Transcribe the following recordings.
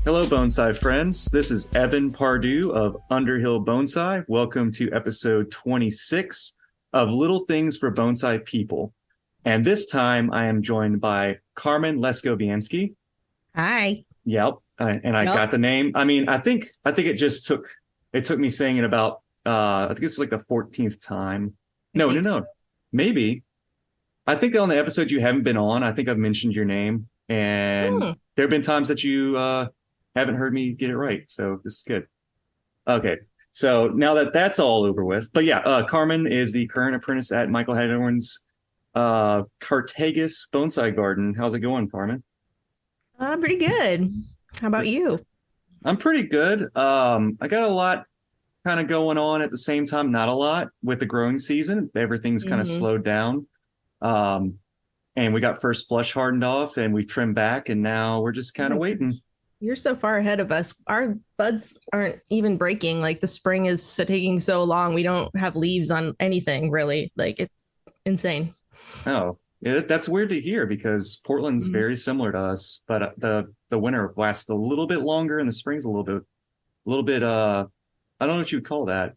Hello, Bonsai friends. This is Evan Pardue of Underhill Bonsai. Welcome to episode 26 of Little Things for Bonsai People. And this time I am joined by Carmen Leskoviansky. Hi. Yep. And I Yep. got the name. I think it took me saying it about, I think it's like the 14th time. I No, no, think so. no. Maybe. I think on the episode you haven't been on, I think I've mentioned your name. And Hmm. there have been times that you haven't heard me get it right. So this is good. Okay. So now that that's all over with, but yeah, Carmen is the current apprentice at Michael Hedorn's Cartagus Bonsai Garden. How's it going, Carmen? Pretty good. How about you? I'm pretty good. I got a lot kind of going on at the same time, not a lot with the growing season. Everything's kind of Hmm. slowed down. Um, and we got first flush hardened off and we've trimmed back and now we're just Oh kind of my waiting. gosh. You're so far ahead of us. Our buds aren't even breaking. Like the spring is taking so long. We don't have leaves on anything really. Like it's insane. Oh, yeah, that's weird to hear because Portland's Mhm. very similar to us, but the winter lasts a little bit longer and the spring's a little bit I don't know what you would call that.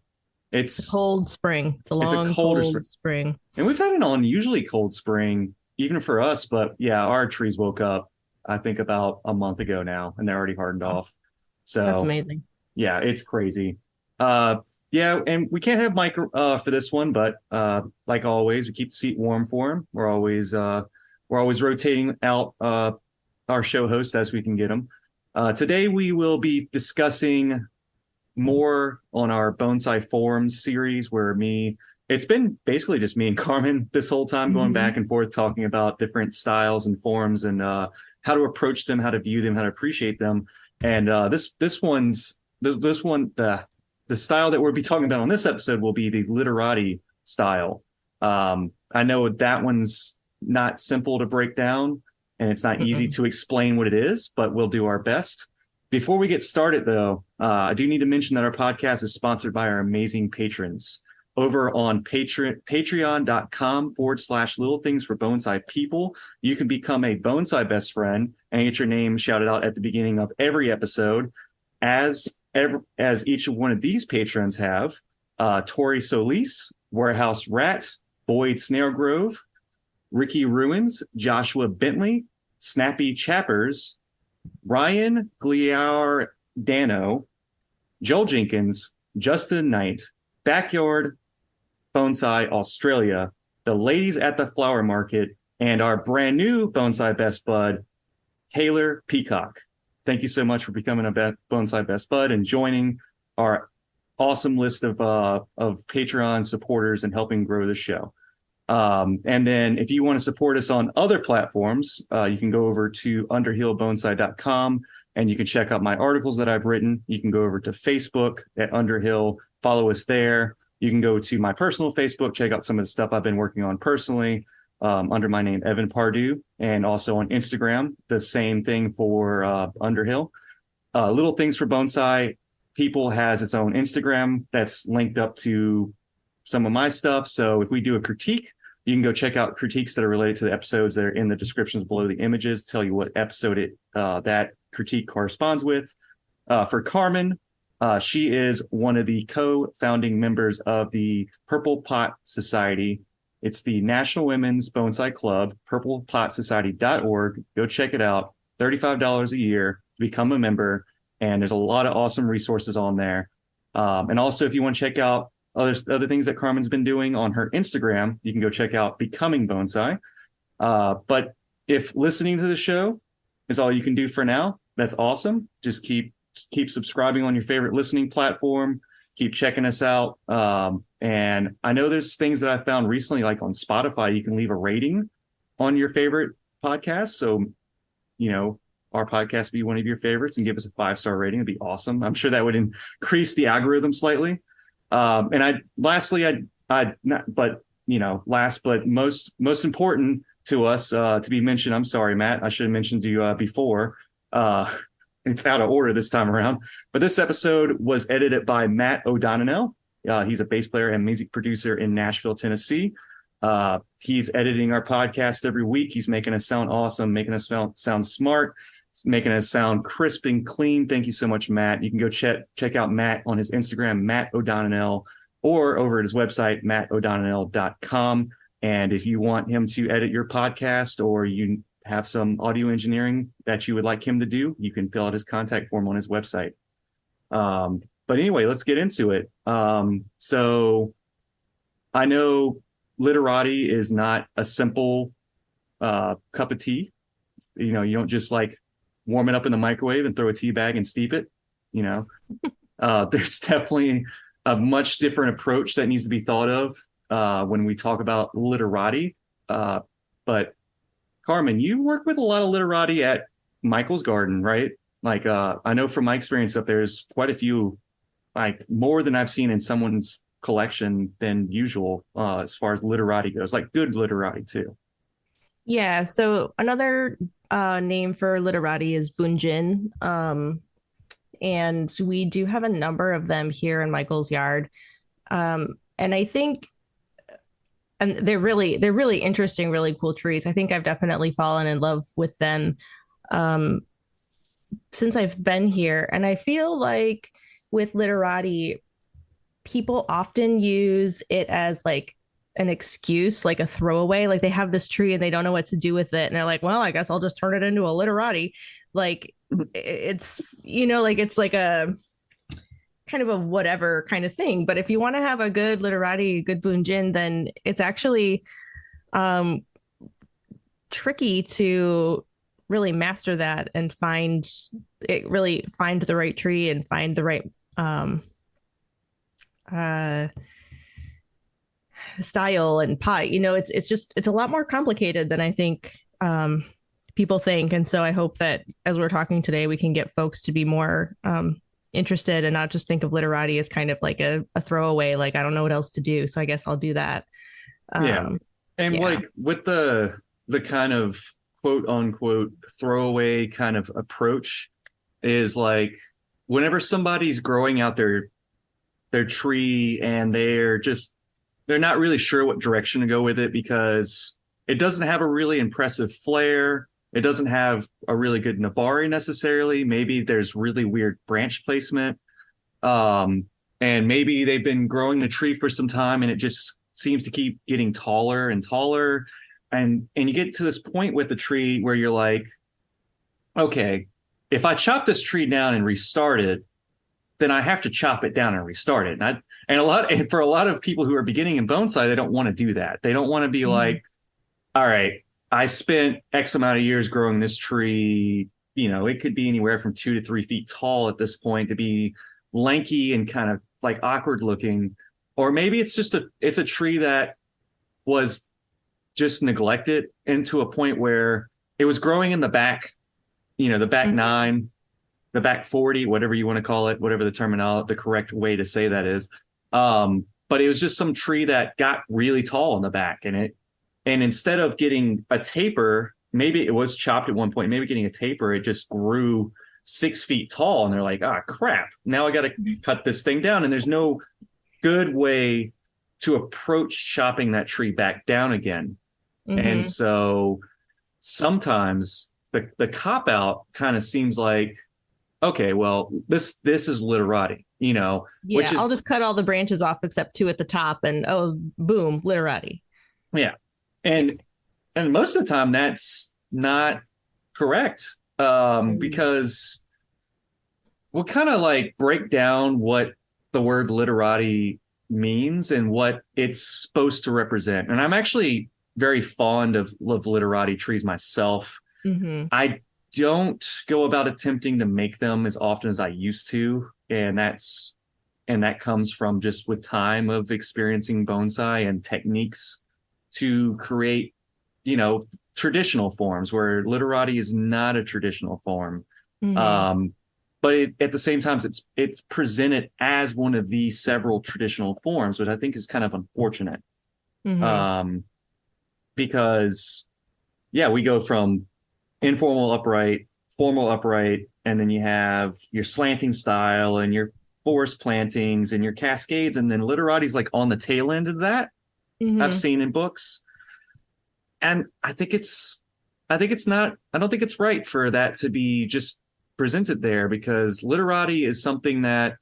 A It's cold spring. It's a it's a long, colder spring. cold spring. And we've had an unusually cold spring even for us, but yeah, our trees woke up I think about a month ago now and they're already hardened Oh, off. that's So amazing. yeah, it's crazy. Yeah, and we can't have Mike for this one, but like always, we keep the seat warm for him. We're always rotating out our show hosts as we can get them. Today we will be discussing more on our Bonsai Forums series, it's been basically just me and Carmen this whole time going back Hmm. and forth talking about different styles and forms and how to approach them, how to view them, how to appreciate them. And this one the style that we'll be talking about on this episode will be the Literati style. I know that one's not simple to break down and it's not easy Mm-mm. to explain what it is, but we'll do our best. Before we get started, though, I do need to mention that our podcast is sponsored by our amazing patrons over on patreon.com/ little things for bonsai people. You can become a bonsai best friend and get your name shouted out at the beginning of every episode, as each of one of these patrons have: Tori Solis, Warehouse Rat, Boyd Snaregrove, Ricky Ruins, Joshua Bentley, Snappy Chappers, Ryan Gliardano, Joel Jenkins, Justin Knight, Backyard Bonsai Australia, the ladies at the flower market, and our brand new Bonsai Best Bud, Taylor Peacock. Thank you so much for becoming a Bonsai Best Bud and joining our awesome list of Patreon supporters and helping grow the show. And then if you want to support us on other platforms, you can go over to underhillbonsai.com and you can check out my articles that I've written. You can go over to Facebook at Underhill, follow us there. You can go to my personal Facebook, check out some of the stuff I've been working on personally under my name, Evan Pardue, and also on Instagram, the same thing for Underhill. Little Things for Bonsai People has its own Instagram that's linked up to some of my stuff. So if we do a critique, you can go check out critiques that are related to the episodes that are in the descriptions below the images, tell you what episode that critique corresponds with. For Carmen, she is one of the co-founding members of the Purple Pot Society. It's the National Women's Bonsai Club, purplepotsociety.org. Go check it out. $35 a year to become a member. And there's a lot of awesome resources on there. And also, if you want to check out other things that Carmen's been doing on her Instagram, you can go check out Becoming Bonsai. But if listening to the show is all you can do for now, that's awesome. Just keep subscribing on your favorite listening platform. Keep checking us out. And I know there's things that I found recently, like on Spotify, you can leave a rating on your favorite podcast. So, you know, our podcast be one of your favorites and give us a 5-star rating. It'd be awesome. I'm sure that would increase the algorithm slightly. And I not, but last but most important to us to be mentioned. I'm sorry, Matt. I should have mentioned to you before. Uh, it's out of order this time around. But this episode was edited by Matt O'Donnell. He's a bass player and music producer in Nashville, Tennessee. He's editing our podcast every week. He's making us sound awesome, making us sound smart, making us sound crisp and clean. Thank you so much, Matt. You can go check out Matt on his Instagram, Matt O'Donnell, or over at his website, mattodonnell.com. And if you want him to edit your podcast, or you have some audio engineering that you would like him to do, you can fill out his contact form on his website. But anyway, let's get into it. So I know Literati is not a simple cup of tea. You know, you don't just like warm it up in the microwave and throw a tea bag and steep it. You know, there's definitely a much different approach that needs to be thought of when we talk about literati. But Carmen, you work with a lot of literati at Michael's Garden, right? Like, I know from my experience up there's quite a few, like more than I've seen in someone's collection than usual, as far as literati goes, like good literati too. Yeah, so another name for literati is Bunjin. And we do have a number of them here in Michael's yard. And I think and they're really interesting, really cool trees. I think I've definitely fallen in love with them since I've been here. And I feel like with literati, people often use it as like an excuse, like a throwaway. Like they have this tree and they don't know what to do with it. And they're like, well, I guess I'll just turn it into a literati. Like it's, you know, like it's like a kind of a whatever kind of thing. But if you want to have a good literati, good bunjin, then it's actually tricky to really master that and find the right tree and find the right style and pot. You know, it's a lot more complicated than I think people think. And so I hope that as we're talking today, we can get folks to be more interested and not just think of literati as kind of like a throwaway, like I don't know what else to do, so I guess I'll do that. Yeah. And yeah. like with the kind of quote unquote throwaway kind of approach is like whenever somebody's growing out their tree and they're not really sure what direction to go with it because it doesn't have a really impressive flare. It doesn't have a really good nabari necessarily. Maybe there's really weird branch placement. And maybe they've been growing the tree for some time and it just seems to keep getting taller and taller. And you get to this point with the tree where you're like, okay, if I chop this tree down and restart it, then I have to chop it down and restart it. And for a lot of people who are beginning in bonsai, they don't want to do that. They don't want to be like, all right, I spent X amount of years growing this tree. You know, it could be anywhere from 2 to 3 feet tall at this point to be lanky and kind of like awkward looking. Or maybe it's a tree that was just neglected into a point where it was growing in the back, you know, the back 9, the back 40, whatever you want to call it, whatever the correct way to say that is. But it was just some tree that got really tall in the back and instead of getting a taper, maybe it was chopped at one point, maybe getting a taper, it just grew 6 feet tall. And they're like, ah, crap. Now I got to cut this thing down. And there's no good way to approach chopping that tree back down again. And so sometimes the cop out kind of seems like, okay, well, this is literati, you know. Yeah, I'll just cut all the branches off except 2 at the top and boom, literati. Yeah. And most of the time that's not correct. Because we'll kind of like break down what the word literati means and what it's supposed to represent. And I'm actually very fond of literati trees myself. I don't go about attempting to make them as often as I used to. And that comes from just with time of experiencing bonsai and techniques to create, you know, traditional forms where literati is not a traditional form. But at the same time, it's presented as one of the several traditional forms, which I think is kind of unfortunate. Because, yeah, we go from informal upright, formal upright, and then you have your slanting style and your forest plantings and your cascades, and then literati's like on the tail end of that. I've seen in books. And I think it's I think it's not, I don't think it's right for that to be just presented there because literati is something that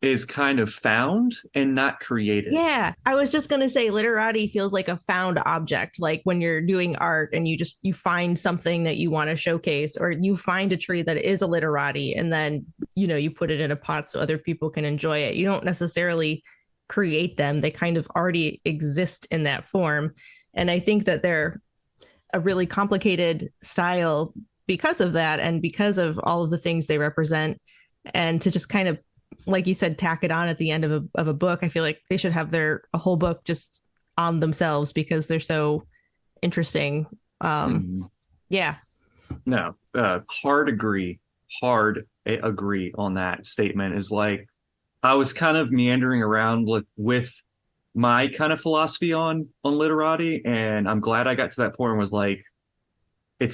is kind of found and not created. Yeah, I was just gonna say literati feels like a found object, like when you're doing art and you find something that you want to showcase, or you find a tree that is a literati, and then you put it in a pot so other people can enjoy it. You don't necessarily create them; they kind of already exist in that form. And I think that they're a really complicated style because of that, and because of all of the things they represent. And to just kind of, like you said, tack it on at the end of a book. I feel like they should have a whole book just on themselves because they're so interesting. Mhm. Yeah. No, hard agree on that statement. Is like I was kind of meandering around with my kind of philosophy on literati, and I'm glad I got to that point and was like, it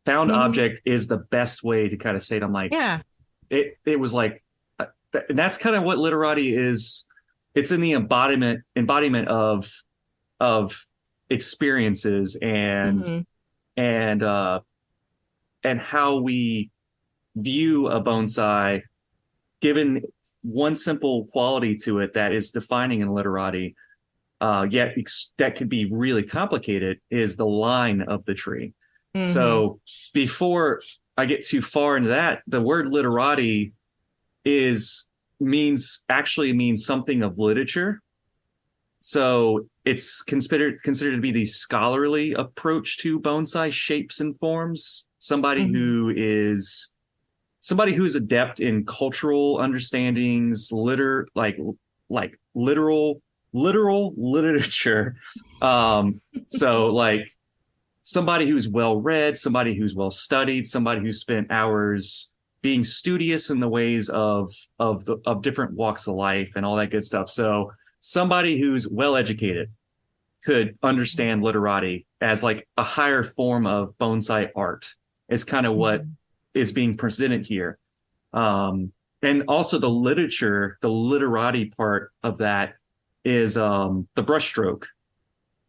found Mm-hmm. object is the best way to kind of say it. I'm like, Yeah. it was like and that's kind of what literati is. It's in the embodiment of experiences Mm-hmm. and uh and how we view a bonsai given one simple quality to it that is defining in literati, yet that could be really complicated, is the line of the tree. Mm-hmm. So before I get too far into that, the word literati is means something of literature. So it's considered to be the scholarly approach to bonsai shapes and forms. Mm-hmm. Somebody who's adept in cultural understandings, like literal literature. So like somebody who's well read, somebody who's well studied, somebody who spent hours being studious in the ways of different walks of life and all that good stuff. So somebody who's well educated could understand literati as like a higher form of bonsai art is kind of what Mm-hmm. is being presented here. And also the literature, the literati part of that is the brushstroke.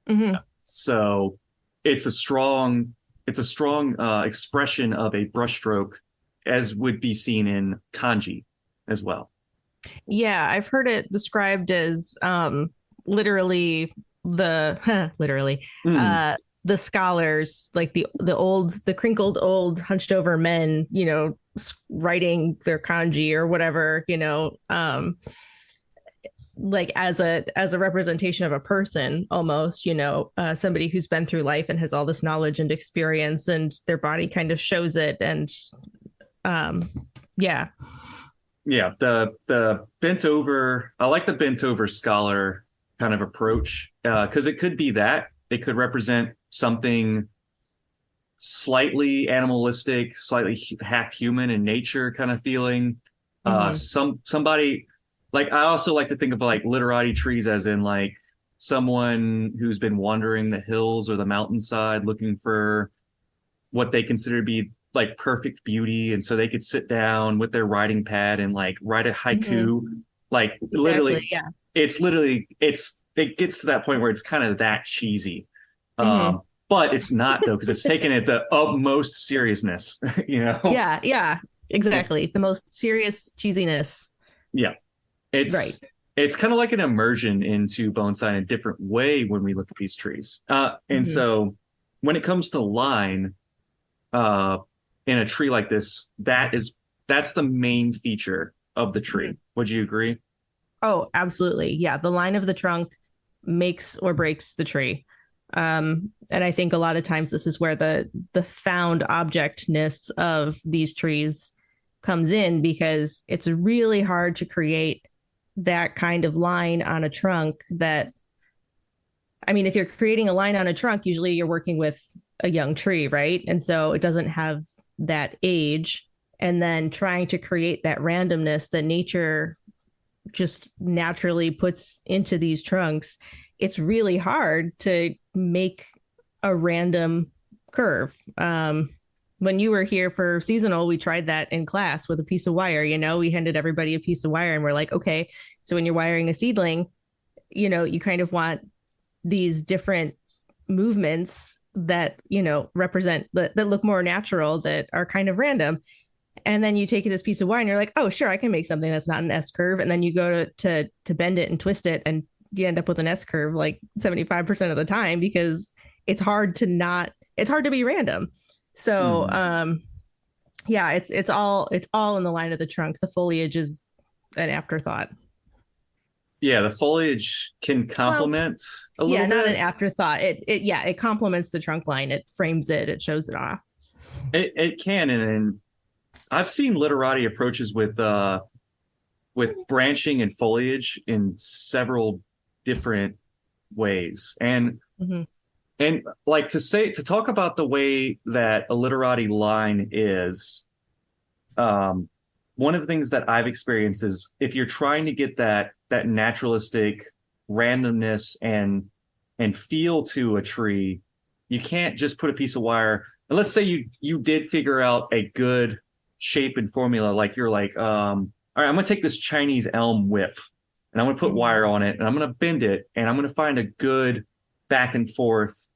Mm-hmm. So it's a strong expression of a brushstroke as would be seen in kanji as well. Yeah, I've heard it described as literally literally Mm, uh the scholars, like the crinkled old hunched over men, writing their kanji or whatever, like as a representation of a person almost, somebody who's been through life and has all this knowledge and experience, and their body kind of shows it. And um yeah. yeah, the bent over. I like the bent over scholar kind of approach because it could be that it could represent something slightly animalistic, slightly half human in nature kind of feeling. Hmm. Somebody like I also like to think of like literati trees as in like someone who's been wandering the hills or the mountainside looking for what they consider to be like perfect beauty, and so they could sit down with their writing pad and like write a Hmm. haiku. Like Exactly. literally, Yeah. it gets to that point where it's kind of that cheesy. Hmm. But it's not though because it's taken at the utmost seriousness. You know, Yeah, yeah, exactly. The most serious cheesiness. yeah, Right. it's kind of like an immersion into bonsai in a different way when we look at these trees. And Hmm. so when it comes to line, uh, in a tree like this, that's the main feature of the Hmm. tree. Would you agree? Oh, absolutely. Yeah, the line of the trunk makes or breaks the tree. And I think a lot of times this is where the found objectness of these trees comes in, because it's really hard to create that kind of line on a trunk that, I mean, if you're creating a line on a trunk, usually you're working with a young tree, right? And so it doesn't have that age. And then trying to create that randomness that nature just naturally puts into these trunks, it's really hard to make a random curve. When you were here for seasonal, we tried that in class with a piece of wire. We handed everybody a piece of wire and we're like, okay, so when you're wiring a seedling, you kind of want these different movements that, represent that look more natural, that are kind of random. And then you take this piece of wire and you're like, oh, sure, I can make something that's not an S curve. And then you go to bend it and twist it, and you end up with an S curve like 75% of the time, because it's hard to be random. So Mhm. yeah, it's all in the line of the trunk. The foliage is an afterthought. Yeah, the foliage can Well, complement a yeah, little not an bit. afterthought. It complements the trunk line. It frames it. It shows it off. It can, and I've seen literati approaches with branching and foliage in several different ways. Mm-hmm. And like to talk about the way that a literati line is, um, one of the things that I've experienced is if you're trying to get that naturalistic randomness and feel to a tree, you can't just put a piece of wire. And let's say you did figure out a good shape and formula, like you're like, all right, I'm gonna take this Chinese elm whip and I'm gonna put Mm-hmm. wire on it and I'm gonna bend it and I'm gonna find a good back and forth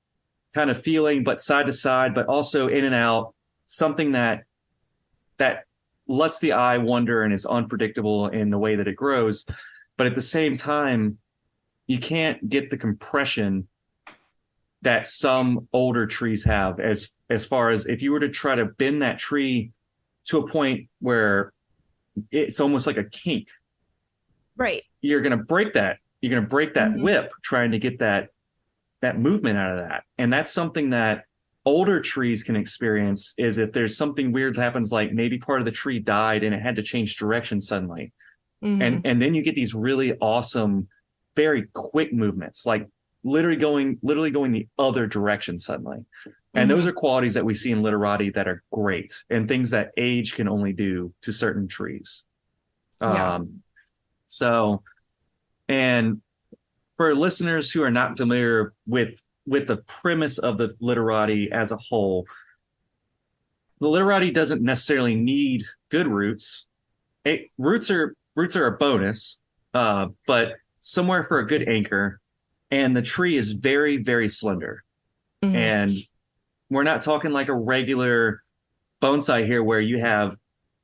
kind of feeling, but side to side, but also in and out, something that lets the eye wander and is unpredictable in the way that it grows. But at the same time, you can't get the compression that some older trees have, as far as if you were to try to bend that tree to a point where it's almost like a kink, Right. you're going to break that. You're going to break that Mm-hmm. whip trying to get that movement out of that. And that's something that older trees can experience, is if there's something weird that happens, like maybe part of the tree died and it had to change direction suddenly. Mm-hmm. And then you get these really awesome, very quick movements, like literally going the other direction suddenly. And those Mm-hmm. are qualities that we see in literati that are great, and things that age can only do to certain trees. Yeah. Um, so, and for listeners who are not familiar with the premise of the literati as a whole, the literati doesn't necessarily need good roots. Roots are a bonus, but somewhere for a good anchor. And the tree is very, very slender. Mm-hmm. And we're not talking like a regular bonsai here where you have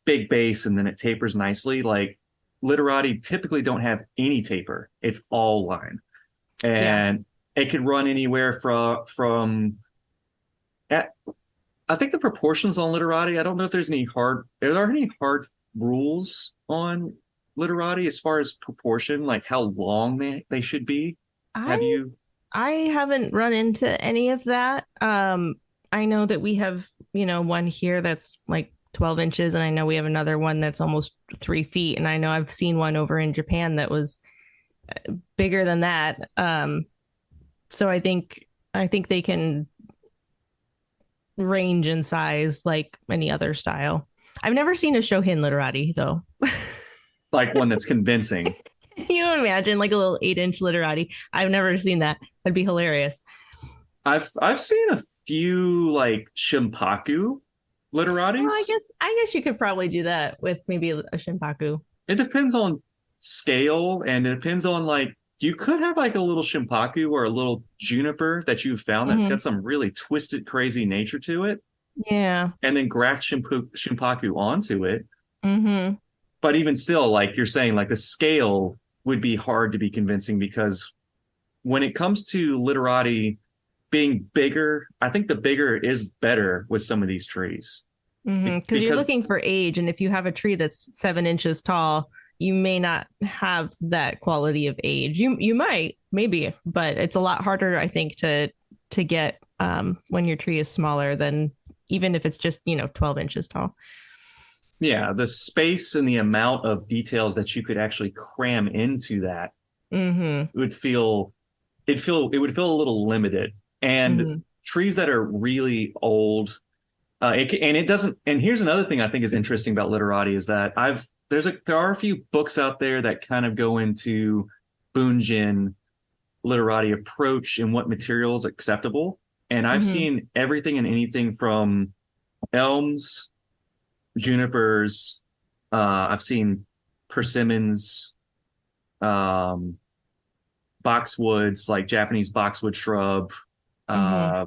big base and then it tapers nicely. Like literati typically don't have any taper. It's all line. Yeah. And it could run anywhere from at, I think the proportions on literati, I don't know if there are any hard rules on literati as far as proportion, like how long they should be. Have I you? I haven't run into any of that. I know that we have, one here that's like 12 inches, and I know we have another one that's almost 3 feet. And I know I've seen one over in Japan that was bigger than that. So I think they can range in size like any other style. I've never seen a Shohin literati though. Like one that's convincing? Can you imagine like a little 8-inch literati? I've never seen that. That'd be hilarious. I've seen a few like shimpaku Well, I literatis. guess I guess you could probably do that with maybe a shimpaku. It depends on scale, and it depends on like you could have like a little shimpaku or a little juniper that you've found that's Mm-hmm. got some really twisted, crazy nature to it, Yeah. and then graft shimpaku onto it. Mm-hmm. But even still, like you're saying, like the scale would be hard to be convincing, because when it comes to literati being bigger, I think the bigger is better with some of these trees. Mm-hmm. Because you're Because looking for age, and if you have a tree that's 7 inches tall, you may not have that quality of age. You might, maybe, but it's a lot harder, I think, to get when your tree is smaller than, even if it's just 12 inches tall. yeah, the space and the amount of details that you could actually cram into that Mm-hmm. would feel it would feel a little limited. And Mm-hmm. trees that are really old, and it doesn't. And here's another thing I think is interesting about literati is that there are a few books out there that kind of go into Bunjin literati approach and what material is acceptable. And I've Mm-hmm. seen everything and anything from elms, junipers. I've seen persimmons, um, boxwoods, like Japanese boxwood shrub, Mm-hmm. uh,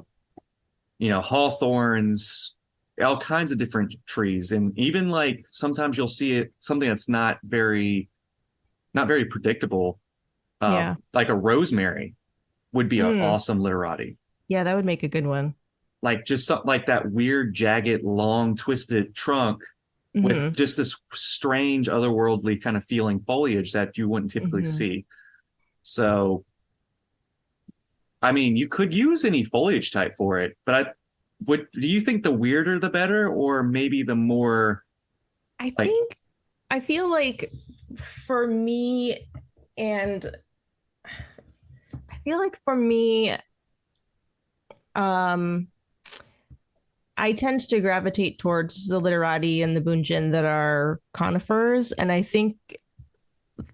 hawthorns, all kinds of different trees. And even like sometimes you'll see it something that's not very predictable. Yeah. Like a rosemary would be an Mm. awesome literati. Yeah, that would make a good one. Like just something like that weird, jagged, long, twisted trunk with Hmm. just this strange, otherworldly kind of feeling foliage that you wouldn't typically Hmm. see. So, I mean, you could use any foliage type for it, but do you think the weirder the better, or maybe the more I like, think I feel like for me, and I feel like for me, um, I tend to gravitate towards the literati and the bunjin that are conifers, and I think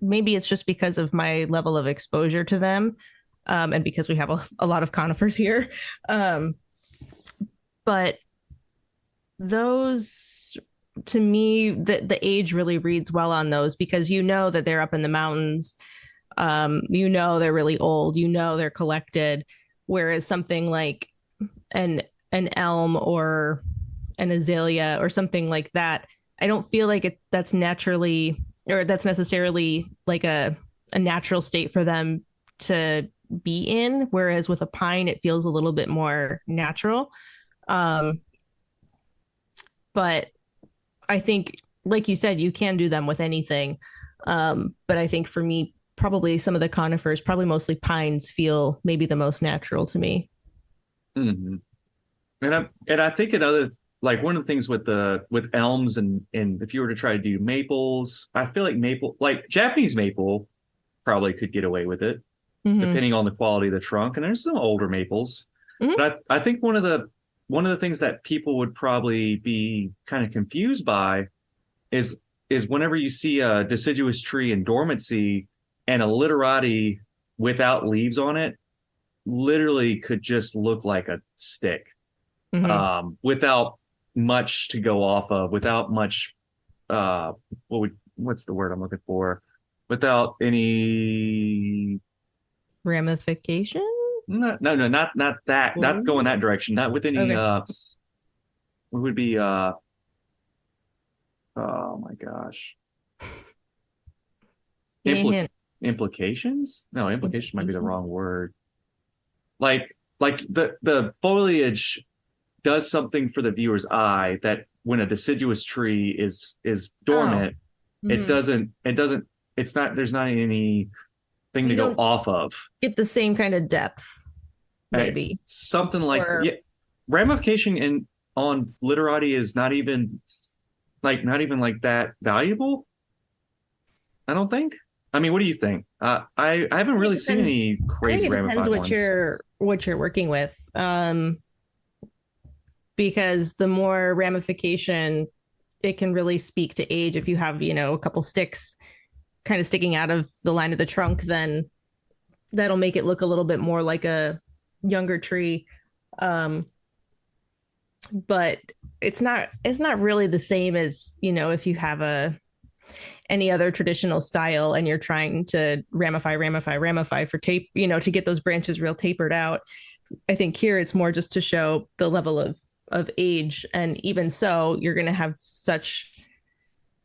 maybe it's just because of my level of exposure to them, and because we have a lot of conifers here. Um, but those, to me, the age really reads well on those because you know that they're up in the mountains. You know they're really old. You know they're collected. Whereas something like an an elm or an azalea or something like that, I don't feel like that's naturally or that's necessarily like a natural state for them to be in. Whereas with a pine, it feels a little bit more natural. Um, but I think, like you said, you can do them with anything. But I think for me, probably some of the conifers, probably mostly pines, feel maybe the most natural to me. mhm. And I think another like one of the things with elms and if you were to try to do maples, I feel like maple like Japanese maple probably could get away with it Mm-hmm. depending on the quality of the trunk. And there's some older maples, Mm-hmm. but I think one of the things that people would probably be kind of confused by is is whenever you see a deciduous tree in dormancy and a literati without leaves on it, literally could just look like a stick, Mm-hmm. without much to go off of, without much what's the word I'm looking for? Without any Ramification? no, no, not that, not going Foliage? that direction, not with any Okay. what would be oh my gosh. Give me a Impl hint. implications? No, implication might be the Implication? wrong word. Like the foliage does something for the viewer's eye that when a deciduous tree is Oh. dormant, it Mm-hmm. doesn't it's not there's not anything to You go don't off of. get the same kind of depth, Right? maybe. Something like Or yeah, ramification in on literati is not even like that valuable. I don't think. I mean, what do you think? I haven't I think really it seen depends. any I think crazy it depends ramified ones. what you're working with. Because the more ramification, it can really speak to age. If you have, a couple sticks kind of sticking out of the line of the trunk, then that'll make it look a little bit more like a younger tree. Um, but it's not really the same as, if you have a any other traditional style and you're trying to ramify for tape, to get those branches real tapered out. I think here it's more just to show the level of age, and even so, you're going to have such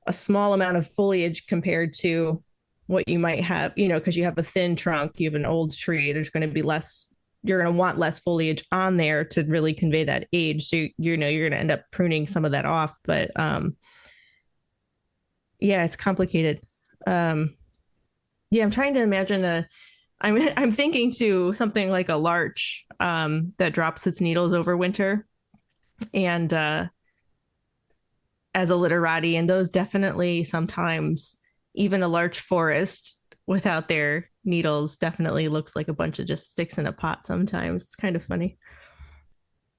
a small amount of foliage compared to what you might have, because you have a thin trunk, you have an old tree. There's going to be less. You're going to want less foliage on there to really convey that age. So you're going to end up pruning some of that off. But yeah, it's complicated. Um, yeah, I'm trying to imagine a. I'm thinking to something like a larch that drops its needles over winter, and as a literati, and those definitely sometimes even a larch forest without their needles definitely looks like a bunch of just sticks in a pot. Sometimes it's kind of funny.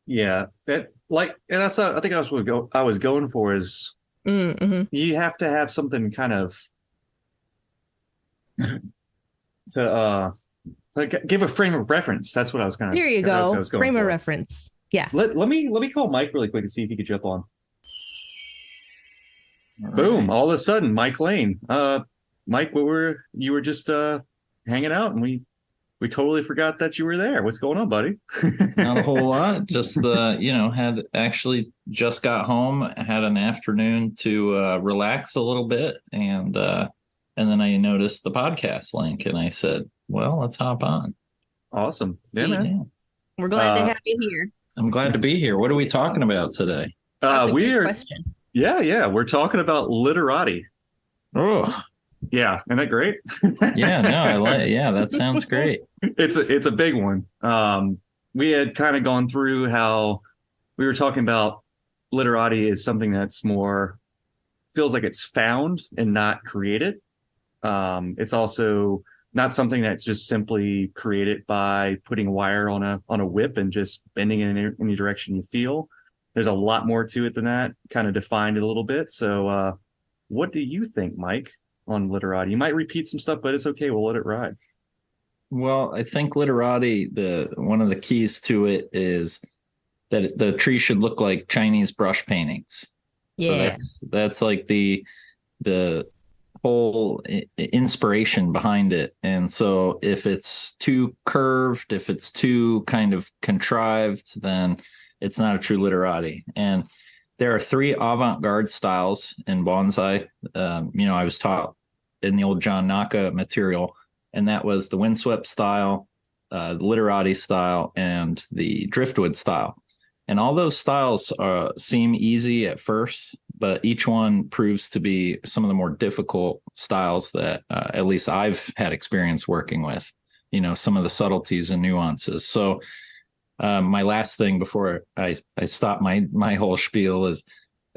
Yeah, that like, and that's I think I was going for is Mm-hmm. you have to have something kind of to like give a frame of reference. That's what I was kind of Here you that's what I go. was going Frame of for. reference. Yeah. Let me call Mike really quick and see if he could jump on. All Boom! right. All of a sudden, Mike Lane. Mike, what were you were just hanging out and we We totally forgot that you were there. What's going on, buddy? Not a whole lot. Just had actually just got home, had an afternoon to relax a little bit, and then I noticed the podcast link, and I said, "Well, let's hop on." Awesome. Yeah, Yeah, man. We're glad to Uh, have you here. I'm glad to be here. What are we talking about today? That's a great we're question. yeah. We're talking about literati. Oh, Yeah, isn't that great? yeah, no, I like. Yeah, that sounds great. It's a big one. We had kind of gone through how we were talking about literati is something that's more feels like it's found and not created. It's also not something that's just simply created by putting a wire on a whip and just bending it in any direction you feel. There's a lot more to it than that. Kind of defined it a little bit. So, what do you think, Mike, on literati? You might repeat some stuff, but it's okay. We'll let it ride. Well, I think literati, the one of the keys to it is that the tree should look like Chinese brush paintings. So Yeah. that's like the whole inspiration behind it. And so if it's too curved, if it's too kind of contrived, then it's not a true literati. And there are three avant-garde styles in bonsai. I was taught in the old John Naka material, and that was the windswept style, the literati style, and the driftwood style. And all those styles seem easy at first, but each one proves to be some of the more difficult styles that at least I've had experience working with, some of the subtleties and nuances. So my last thing before I stop my whole spiel is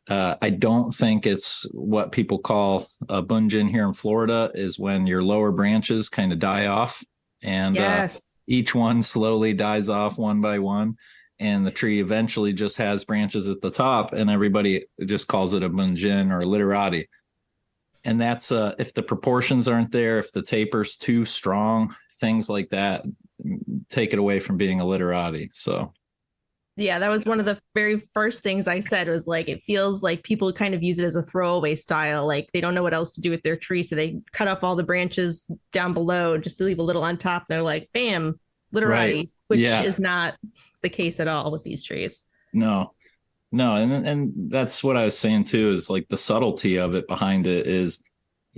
I don't think it's what people call a bunjin here in Florida is when your lower branches kind of die off and Yes. each one slowly dies off one by one. And the tree eventually just has branches at the top, and everybody just calls it a bunjin or a literati. And that's if the proportions aren't there, if the taper's too strong, things like that take it away from being a literati. So Yeah, that was one of the very first things I said was like, it feels like people kind of use it as a throwaway style. Like they don't know what else to do with their tree. So they cut off all the branches down below just to leave a little on top. They're like, bam, literati, right. which Yeah. is not the case at all with these trees. No, and that's what I was saying too, is like the subtlety of it behind it is,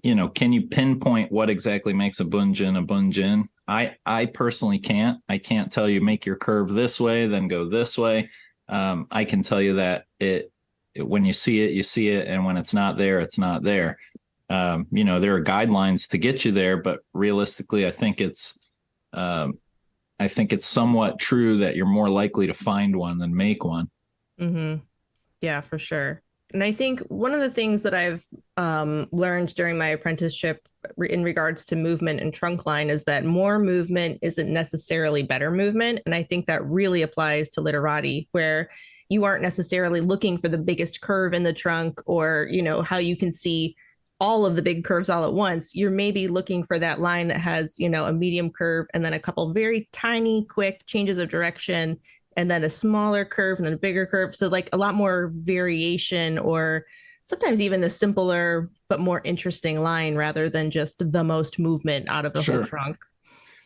can you pinpoint what exactly makes a bunjin? I personally can't. I can't tell you make your curve this way, then go this way. I can tell you that it when you see it, you see it, and when it's not there, it's not there. There are guidelines to get you there, but realistically, I think it's somewhat true that you're more likely to find one than make one. Mm-hmm. Yeah, for sure. And I think one of the things that I've learned during my apprenticeship in regards to movement and trunk line is that more movement isn't necessarily better movement. And I think that really applies to literati, where you aren't necessarily looking for the biggest curve in the trunk or, how you can see all of the big curves all at once. You're maybe looking for that line that has, a medium curve and then a couple very tiny, quick changes of direction and then a smaller curve and then a bigger curve. So like a lot more variation or sometimes even a simpler but more interesting line rather than just the most movement out of the whole trunk.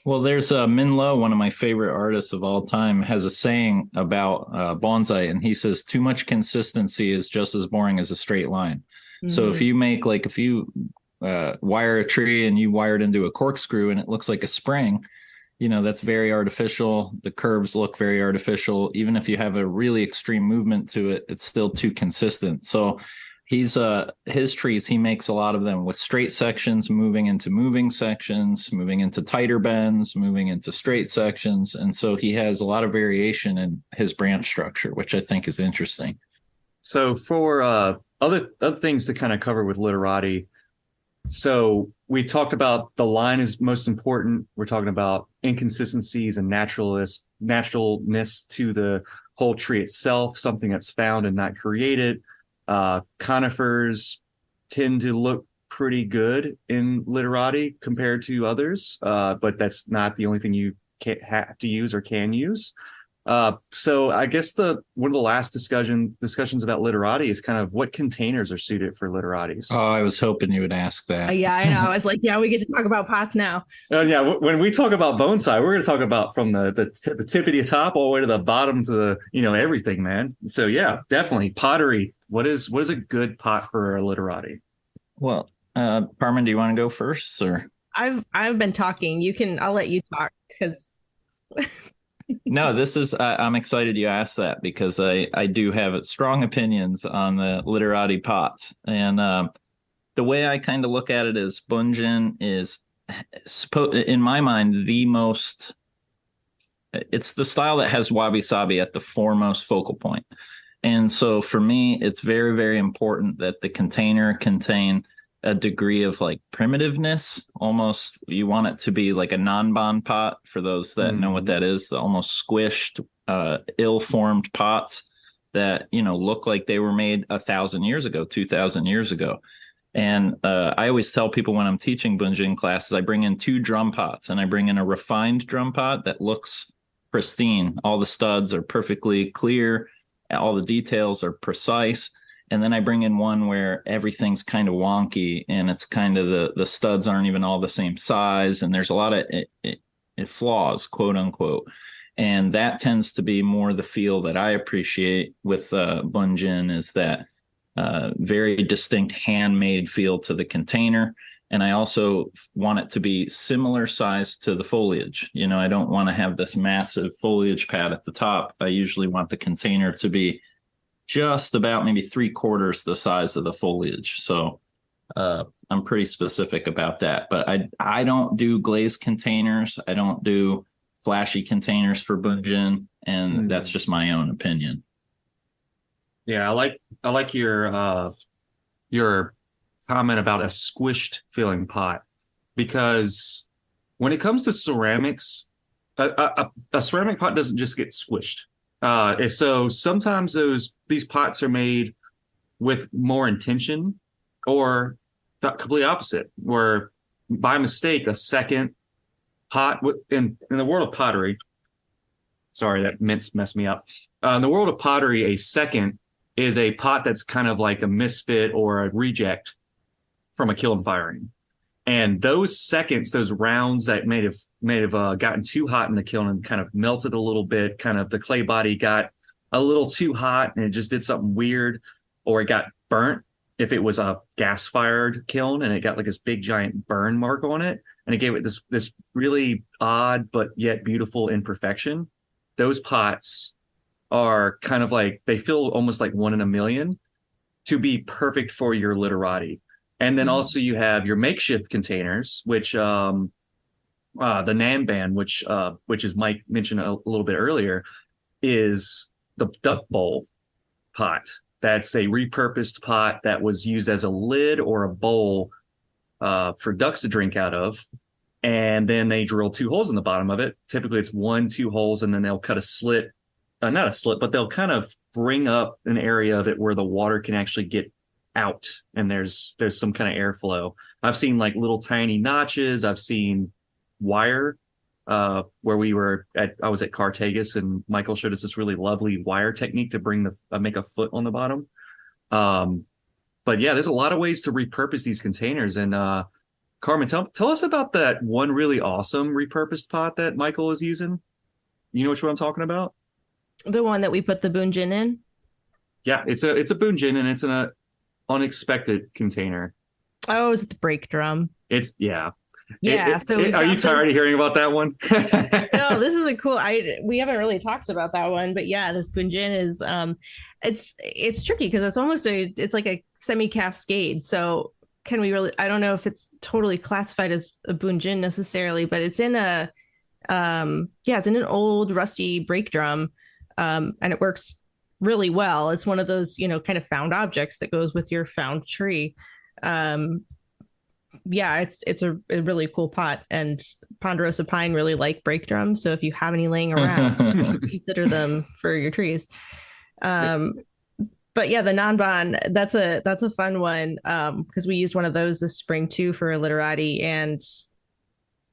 Well, there's Min Lo, one of my favorite artists of all time, has a saying about bonsai, and he says, too much consistency is just as boring as a straight line. Mm-hmm. So if you wire a tree and you wire it into a corkscrew and it looks like a spring, that's very artificial. The curves look very artificial. Even if you have a really extreme movement to it, it's still too consistent. So his trees, he makes a lot of them with straight sections, moving into moving sections, moving into tighter bends, moving into straight sections. And so he has a lot of variation in his branch structure, which I think is interesting. So for other things to kind of cover with literati, so we talked about the line is most important. We're talking about inconsistencies and naturalness to the whole tree itself, something that's found and not created. Conifers tend to look pretty good in literati compared to others, but that's not the only thing you have to use or can use. So I guess one of the last discussions about literati is kind of what containers are suited for literatis. Oh, I was hoping you would ask that. Yeah, I know. I was like, yeah, we get to talk about pots now. Yeah, when we talk about bonsai, we're going to talk about from the tippity top all the way to the bottom to the everything, man. So yeah, definitely pottery. What is a good pot for a literati? Well, Carmen, do you want to go first, or? I've been talking. I'll let you talk because No, this is, I'm excited you asked that because I do have strong opinions on the literati pots. And the way I kind of look at it is Bunjin is, in my mind, it's the style that has wabi sabi at the foremost focal point. And so for me, it's very, very important that the container contain a degree of like primitiveness. Almost, you want it to be like a non-bond pot. For those that know what that is, the almost squished, ill-formed pots that look like they were made 1,000 years ago, 2,000 years ago. And I always tell people when I'm teaching Bunjin classes, I bring in 2 drum pots, and I bring in a refined drum pot that looks pristine. All the studs are perfectly clear, all the details are precise. And then I bring in one where everything's kind of wonky, and it's kind of the studs aren't even all the same size, and there's a lot of flaws, quote unquote. And that tends to be more the feel that I appreciate with Bunjin, is that very distinct handmade feel to the container. And I also want it to be similar size to the foliage. I don't want to have this massive foliage pad at the top. I usually want the container to be just about maybe 3/4 the size of the foliage. So I'm pretty specific about that. But I don't do glazed containers. I don't do flashy containers for Bunjin, and that's just my own opinion. Yeah, I like your comment about a squished feeling pot, because when it comes to ceramics, a ceramic pot doesn't just get squished. So sometimes these pots are made with more intention, or the complete opposite, where by mistake a second pot in the world of pottery. Sorry, that messed me up. In the world of pottery, a second is a pot that's kind of like a misfit or a reject from a kiln firing. And those seconds, those rounds that may have gotten too hot in the kiln and kind of melted a little bit, kind of the clay body got a little too hot and it just did something weird, or it got burnt if it was a gas-fired kiln and it got like this big giant burn mark on it, and it gave it this really odd but yet beautiful imperfection. Those pots are kind of like, they feel almost like 1 in a million to be perfect for your literati. And then also you have your makeshift containers, which the Namban, which as Mike mentioned a little bit earlier, is the duck bowl pot. That's a repurposed pot that was used as a lid or a bowl for ducks to drink out of. And then they drill 2 holes in the bottom of it. Typically it's 1-2 holes, and then they'll cut a slit, not a slit, but they'll kind of bring up an area of it where the water can actually get out, and there's some kind of airflow. I've seen like little tiny notches. I've seen wire where I was at Cartagus, and Michael showed us this really lovely wire technique to make a foot on the bottom. But yeah, there's a lot of ways to repurpose these containers. And Carmen, tell us about that one really awesome repurposed pot that Michael is using. You know which one I'm talking about? The one that we put the Bunjin in. Yeah, it's a Bunjin, and it's an unexpected container. Oh, it's the brake drum. Yeah. Are you tired of hearing about that one? No, this is a cool. We haven't really talked about that one, but yeah, this Bunjin is it's tricky because it's like a semi cascade. So can we really? I don't know if it's totally classified as a Bunjin necessarily, but it's in it's in an old rusty brake drum, and it works really well. It's one of those kind of found objects that goes with your found tree. It's a really cool pot, and Ponderosa pine really like brake drums. So if you have any laying around, consider them for your trees. But yeah, the non-bond, that's a fun one, because we used one of those this spring too for a literati, and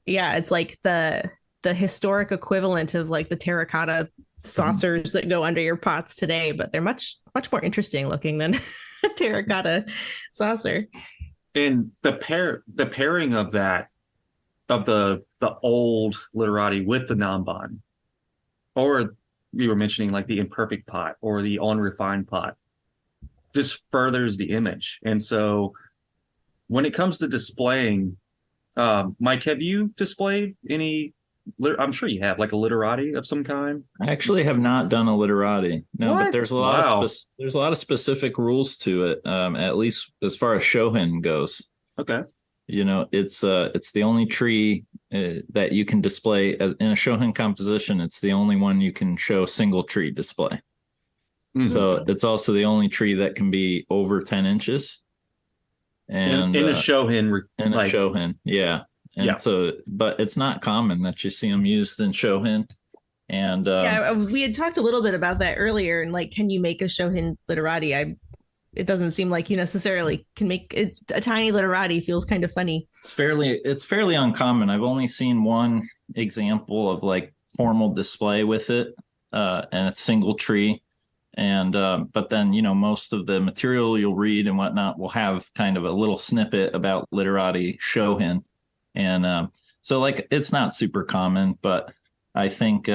yeah, it's like the historic equivalent of like the terracotta saucers that go under your pots today, but they're much more interesting looking than a terracotta saucer. And the pairing of that, of the old literati with the non-bond, or you were mentioning like the imperfect pot or the unrefined pot, just furthers the image. And so when it comes to displaying, Mike, have you displayed any? I'm sure you have, like a literati of some kind. I actually have not done a literati. No, What? but there's a lot of there's a lot of specific rules to it. At least as far as shohin goes. Okay. It's the only tree that you can display in a shohin composition. It's the only one you can show single tree display. Mm-hmm. So it's also the only tree that can be over 10 inches. And in a shohin, in a shohin, yeah. And so, but it's not common that you see them used in shohin. And we had talked a little bit about that earlier. And like, can you make a shohin literati? It doesn't seem like you necessarily can make. It's a tiny literati feels kind of funny. It's fairly uncommon. I've only seen one example of like formal display with it, and it's single tree. And but then most of the material you'll read and whatnot will have kind of a little snippet about literati shohin. And so like it's not super common, but I think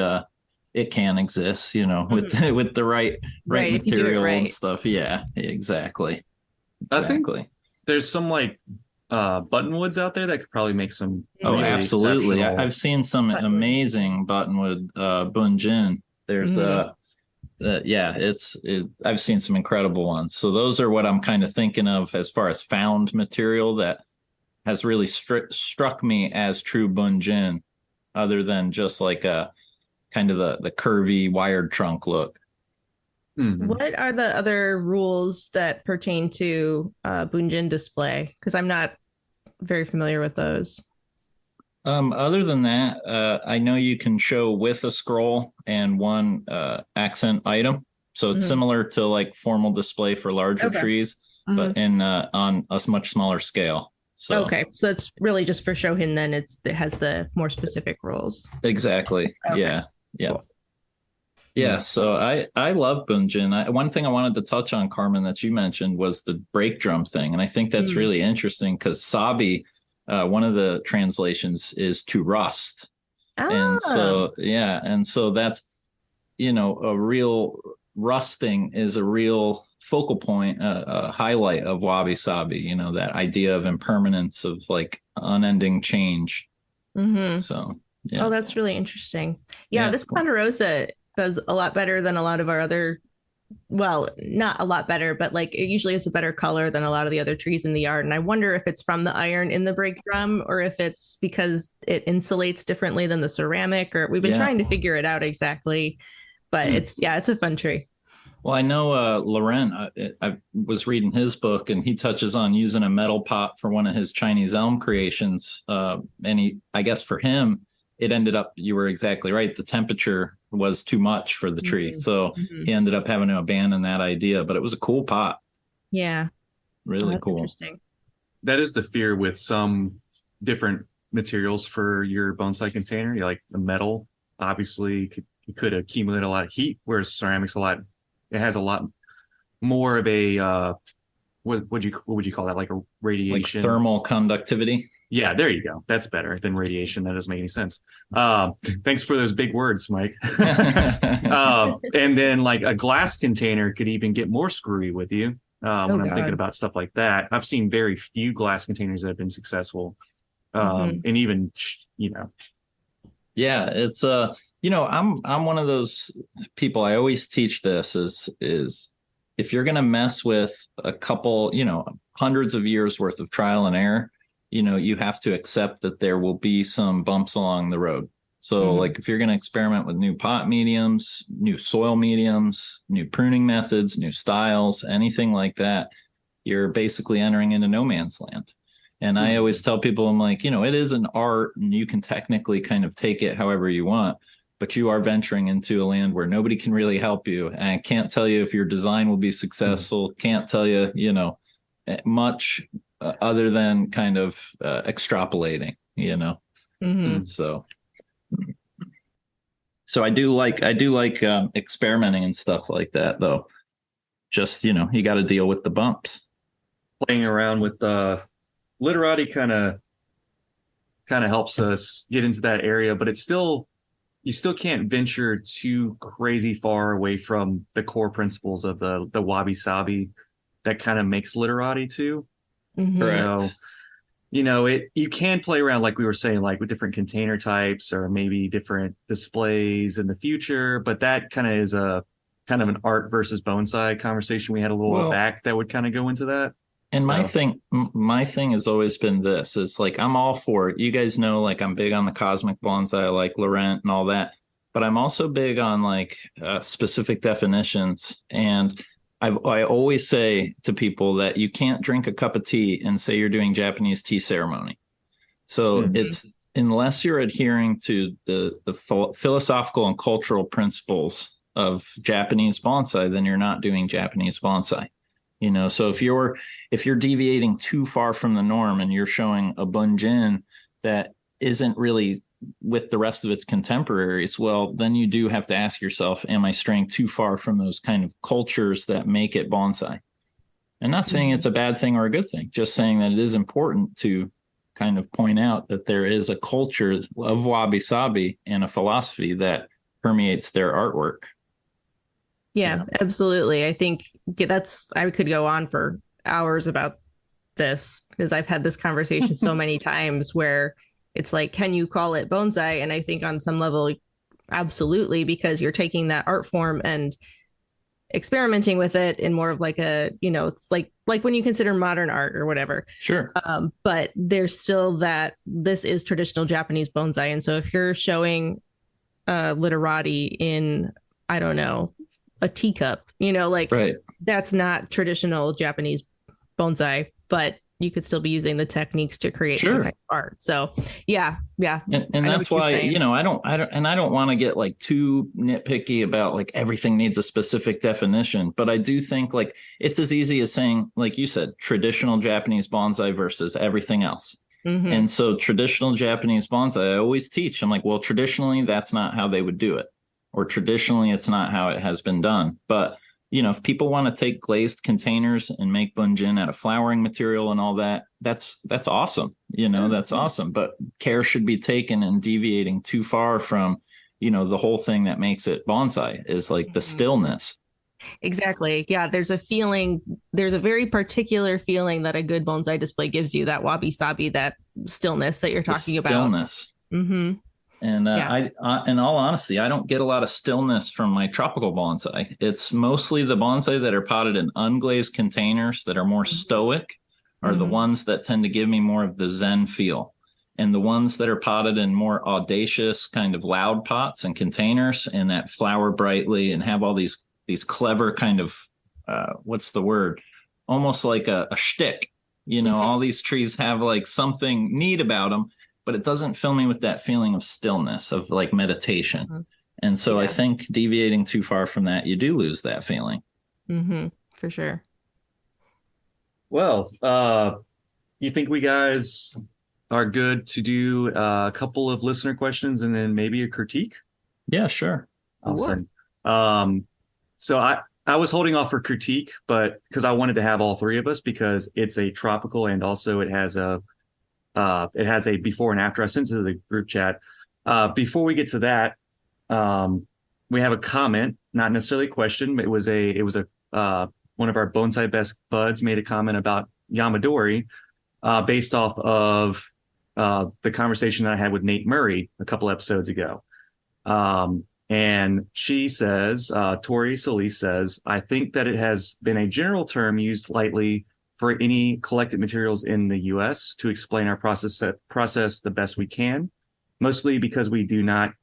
it can exist, with the right material and stuff. Yeah, exactly. I think there's some like buttonwoods out there that could probably make some. Oh, absolutely. I've seen some amazing buttonwood bunjin. There's I've seen some incredible ones. So those are what I'm kind of thinking of as far as found material that has really struck me as true bunjin, other than just like a kind of the curvy wired trunk look. Mm-hmm. What are the other rules that pertain to Bunjin display? Because I'm not very familiar with those. Other than that, I know you can show with a scroll and one accent item. So it's similar to like formal display for larger trees, but on a much smaller scale. So so it's really just for shohin. Then it has the more specific rules. Exactly. Yeah. Cool. Yeah. So I love Bunjin. One thing I wanted to touch on, Carmen, that you mentioned was the brake drum thing, and I think that's really interesting because sabi, one of the translations is to rust, and so that's a real rusting is a real focal point, a highlight of wabi sabi. That idea of impermanence, of like unending change. Mm-hmm. So yeah. Oh, that's really interesting. Yeah, this ponderosa does a lot better than a lot of our other. Well, not a lot better, but like it usually is a better color than a lot of the other trees in the yard. And I wonder if it's from the iron in the brake drum or if it's because it insulates differently than the ceramic, or we've been trying to figure it out exactly. But it's a fun tree. Well, I know Laurent, I was reading his book and he touches on using a metal pot for one of his Chinese elm creations. And I guess for him, it ended up, you were exactly right. The temperature was too much for the tree. So he ended up having to abandon that idea, but it was a cool pot. Yeah. Really cool. Interesting. That is the fear with some different materials for your bonsai container. Like the metal, obviously could accumulate a lot of heat, whereas ceramics it has a lot more of a what would you call that? Like a radiation, like thermal conductivity. Yeah, there you go. That's better than radiation. That doesn't make any sense. Thanks for those big words, Mike. And then like a glass container could even get more screwy with you when I'm thinking about stuff like that. I've seen very few glass containers that have been successful. And even, Yeah, it's I'm one of those people. I always teach this is if you're going to mess with a couple, hundreds of years worth of trial and error, you have to accept that there will be some bumps along the road. So like if you're going to experiment with new pot mediums, new soil mediums, new pruning methods, new styles, anything like that, you're basically entering into no man's land. And I always tell people, I'm like, it is an art and you can technically kind of take it however you want, but you are venturing into a land where nobody can really help you. And I can't tell you if your design will be successful, can't tell you, much other than kind of extrapolating, So I do like experimenting and stuff like that, though. Just, you got to deal with the bumps. Playing around with the literati kind of helps us get into that area, but it's still you still can't venture too crazy far away from the core principles of the wabi sabi that kind of makes literati too. Mhm. So, Correct. you can play around like we were saying, like with different container types or maybe different displays in the future, but that kind of is a kind of an art versus bonsai conversation we had a little while Well, back that would kind of go into that. and my So, thing, my thing has always been this: is like I'm all for it. You guys know, like I'm big on the cosmic bonsai, I like Laurent and all that, but I'm also big on like specific definitions. And I always say to people that you can't drink a cup of tea and say you're doing Japanese tea ceremony. So hmm. it's unless you're adhering to the philosophical and cultural principles of Japanese bonsai, then you're not doing Japanese bonsai. So if you're deviating too far from the norm and you're showing a bunjin that isn't really with the rest of its contemporaries, well, then you do have to ask yourself, am I straying too far from those kind of cultures that make it bonsai? And not saying it's a bad thing or a good thing, just saying that it is important to kind of point out that there is a culture of wabi sabi and a philosophy that permeates their artwork. Yeah, absolutely. I think I could go on for hours about this because I've had this conversation so many times where it's like, can you call it bonsai? And I think on some level, absolutely, because you're taking that art form and experimenting with it in more of like it's like when you consider modern art or whatever. Sure. But there's still that this is traditional Japanese bonsai. And so if you're showing literati in, I don't know, a teacup, like Right. that's not traditional Japanese bonsai, but you could still be using the techniques to create some Sure. kind of art. So yeah, And I know that's what you're why, saying. I don't want to get like too nitpicky about like everything needs a specific definition, but I do think like it's as easy as saying, like you said, traditional Japanese bonsai versus everything else. Mm-hmm. And so traditional Japanese bonsai, I always teach, I'm like, well, traditionally that's not how they would do it, or traditionally it's not how it has been done. But if people want to take glazed containers and make bunjin out of flowering material and all that, that's awesome. That's awesome. But care should be taken in deviating too far from, the whole thing that makes it bonsai is like the Mm-hmm. stillness. Exactly. Yeah, there's a very particular feeling that a good bonsai display gives you, that wabi sabi, that stillness that you're The talking about. stillness. Mm-hmm. And Yeah. in all honesty, I don't get a lot of stillness from my tropical bonsai. It's mostly the bonsai that are potted in unglazed containers that are more stoic, are the Mm-hmm. ones that tend to give me more of the Zen feel. And the ones that are potted in more audacious, kind of loud pots and containers, and that flower brightly and have all these clever kind of what's the word? Almost like a shtick. Mm-hmm. All these trees have like something neat about them, but it doesn't fill me with that feeling of stillness, of like meditation. Mm-hmm. And so I Yeah. think deviating too far from that, you do lose that feeling. Mm-hmm. For sure. Well, you think we guys are good to do a couple of listener questions and then maybe a critique? Yeah, sure. Awesome. So I was holding off for critique, but because I wanted to have all three of us because it's a tropical and also it has a before and after. I sent it to the group chat. Before we get to that, we have a comment, not necessarily a question, but it was a one of our bonsai best buds made a comment about Yamadori, based off of the conversation that I had with Nate Murray a couple episodes ago. And she says, Tori Solis says, I think that it has been a general term used lightly for any collected materials in the US to explain our process the best we can, mostly because we do not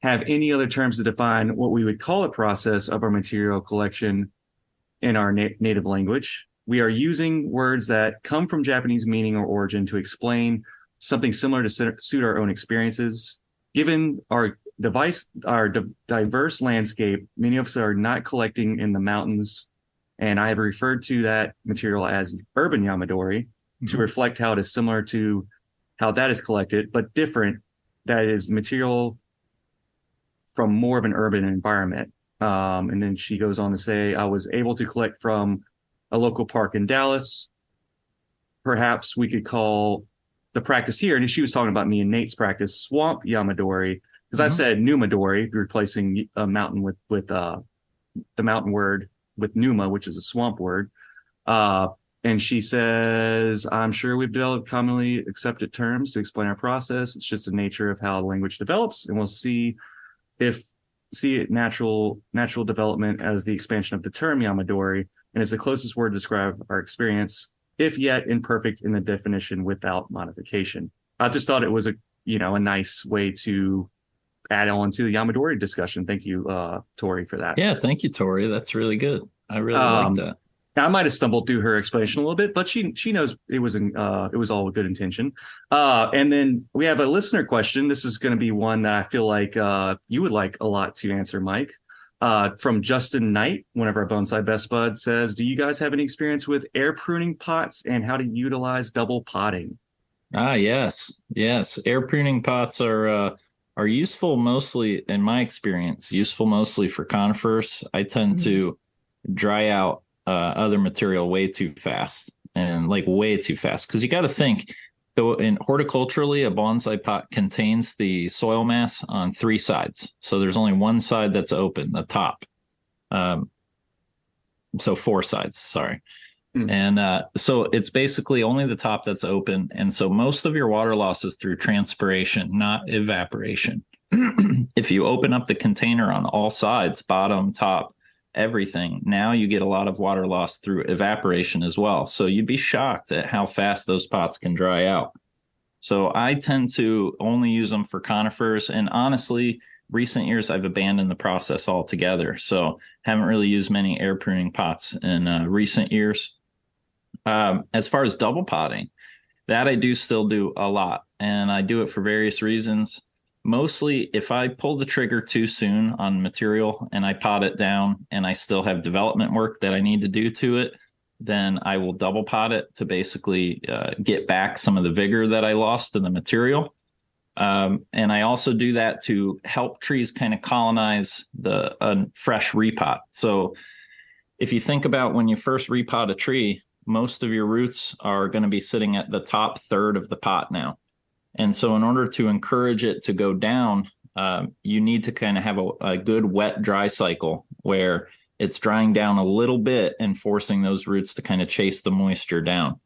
have any other terms to define what we would call a process of our material collection in our native language. We are using words that come from Japanese meaning or origin to explain something similar to suit our own experiences. Given our diverse landscape, many of us are not collecting in the mountains, and I have referred to that material as urban Yamadori to reflect how it is similar to how that is collected, but different. That is material from more of an urban environment. And then she goes on to say, I was able to collect from a local park in Dallas. Perhaps we could call the practice here, and she was talking about me and Nate's practice, swamp Yamadori, because I said Numadori, replacing a mountain with the mountain word with Numa, which is a swamp word. And she says, I'm sure we've developed commonly accepted terms to explain our process. It's just the nature of how language develops, and we'll see it natural development as the expansion of the term Yamadori, and is the closest word to describe our experience, if yet imperfect in the definition without modification. I just thought it was a nice way to add on to the Yamadori discussion. Thank you, Tori, for that. Yeah, thank you, Tori. That's really good. I really like that. I might have stumbled through her explanation a little bit, but she knows it was all with good intention. And then we have a listener question. This is going to be one that I feel like you would like a lot to answer, Mike. From Justin Knight, one of our Bonsai Best Buds, says, do you guys have any experience with air pruning pots and how to utilize double potting? Yes. Air pruning pots are useful mostly, in my experience, for conifers. I tend to dry out other material way too fast, because you got to think, though, in horticulturally, a bonsai pot contains the soil mass on 3 sides. So there's only one side that's open, the top. So 4 sides, sorry. And so it's basically only the top that's open. And so most of your water loss is through transpiration, not evaporation. If you open up the container on all sides, bottom, top, everything, now you get a lot of water loss through evaporation as well. So you'd be shocked at how fast those pots can dry out. So I tend to only use them for conifers. And honestly, recent years, I've abandoned the process altogether. So haven't really used many air pruning pots in recent years. As far as double potting, that I do still do a lot. And I do it for various reasons. Mostly, if I pull the trigger too soon on material and I pot it down and I still have development work that I need to do to it, then I will double pot it to basically get back some of the vigor that I lost in the material. And I also do that to help trees kind of colonize the fresh repot. So if you think about when you first repot a tree, most of your roots are going to be sitting at the top third of the pot now. And so in order to encourage it to go down, you need to kind of have a good wet dry cycle where it's drying down a little bit and forcing those roots to kind of chase the moisture down.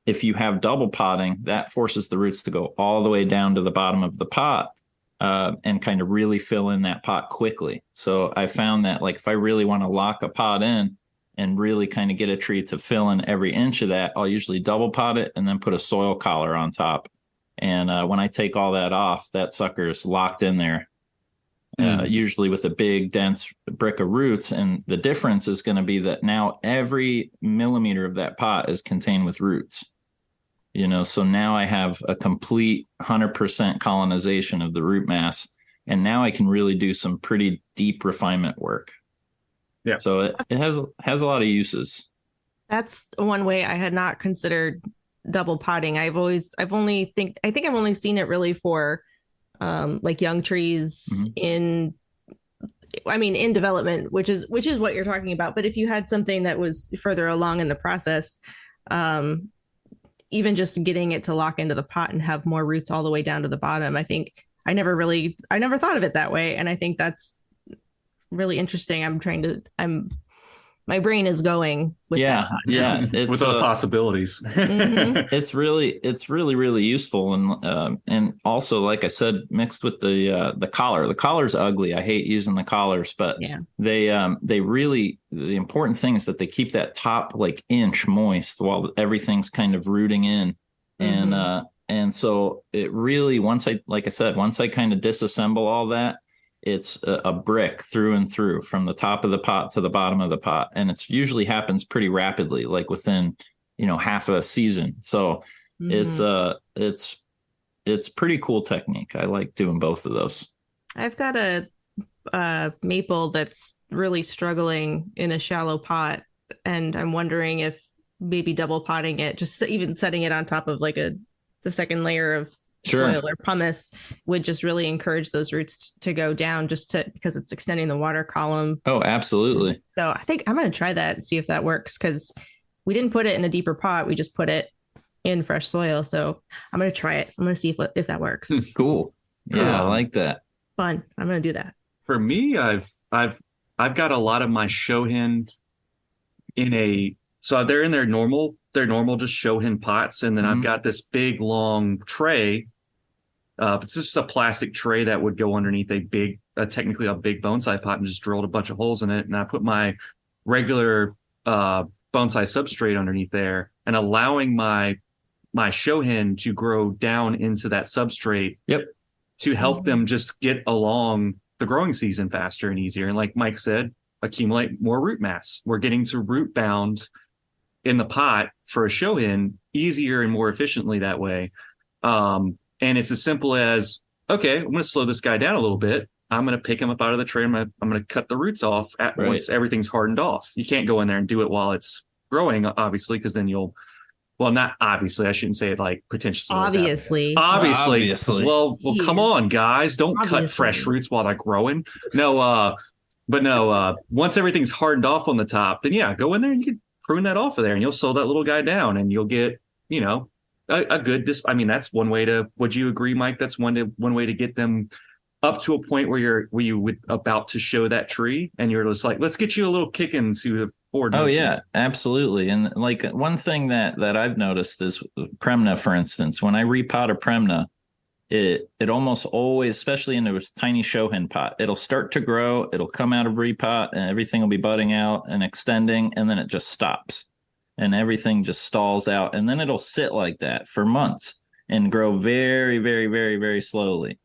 If you have double potting, that forces the roots to go all the way down to the bottom of the pot and kind of really fill in that pot quickly. So I found that, like, if I really want to lock a pot in and really kind of get a tree to fill in every inch of that, I'll usually double pot it and then put a soil collar on top. And when I take all that off, that sucker's locked in there, usually with a big, dense brick of roots. And the difference is going to be that now every millimeter of that pot is contained with roots. So now I have a complete 100% colonization of the root mass. And now I can really do some pretty deep refinement work. Yeah. So it has a lot of uses. That's one way I had not considered double potting. I think I've only seen it really for like young trees in development, which is what you're talking about. But if you had something that was further along in the process, even just getting it to lock into the pot and have more roots all the way down to the bottom, I think I never thought of it that way. And I think that's really interesting. My brain is going with that. Yeah. With all the possibilities. It's really useful. And also, like I said, mixed with the collar. The collar's ugly. I hate using the collars, but they really, the important thing is that they keep that top like inch moist while everything's kind of rooting in. And so it really, once I kind of disassemble all that, it's a brick through and through from the top of the pot to the bottom of the pot. And it's usually happens pretty rapidly, like within, half a season. So it's pretty cool technique. I like doing both of those. I've got a maple that's really struggling in a shallow pot. And I'm wondering if maybe double potting it, just even setting it on top of like the second layer of Sure. soil or pumice would just really encourage those roots to go down because it's extending the water column. Oh, absolutely. So I think I'm going to try that and see if that works, because we didn't put it in a deeper pot. We just put it in fresh soil. So I'm going to try it. I'm going to see if that works. Cool. Yeah, I like that. Fun. I'm going to do that. For me, I've got a lot of my shohin so they're in their normal just shohin pots, and then I've got this big long tray. It's just a plastic tray that would go underneath technically a big bonsai pot, and just drilled a bunch of holes in it. And I put my regular bonsai substrate underneath there, and allowing my shohin to grow down into that substrate. Yep. To help them just get along the growing season faster and easier. And like Mike said, accumulate more root mass. We're getting to root bound in the pot for a shohin easier and more efficiently that way. And it's as simple as, okay, I'm going to slow this guy down a little bit. I'm going to pick him up out of the tray. I'm going to cut the roots off once everything's hardened off. You can't go in there and do it while it's growing, obviously, because then well, not obviously. I shouldn't say it like pretentiously. Obviously. Obviously. Well, come on, guys. Don't cut fresh roots while they're growing. No, once everything's hardened off on the top, then yeah, go in there and you can prune that off of there, and you'll slow that little guy down, and you'll get, a good that's one way to, would you agree, Mike? That's one way to get them up to a point where you about to show that tree, and you're just like, let's get you a little kick into the forward motion. Oh yeah, absolutely. And like one thing that I've noticed is Premna, for instance. When I repot a Premna, it almost always, especially in a tiny shohin pot, it'll start to grow, it'll come out of repot, and everything will be budding out and extending, and then it just stops, and everything just stalls out, and then it'll sit like that for months and grow very, very, very, very slowly.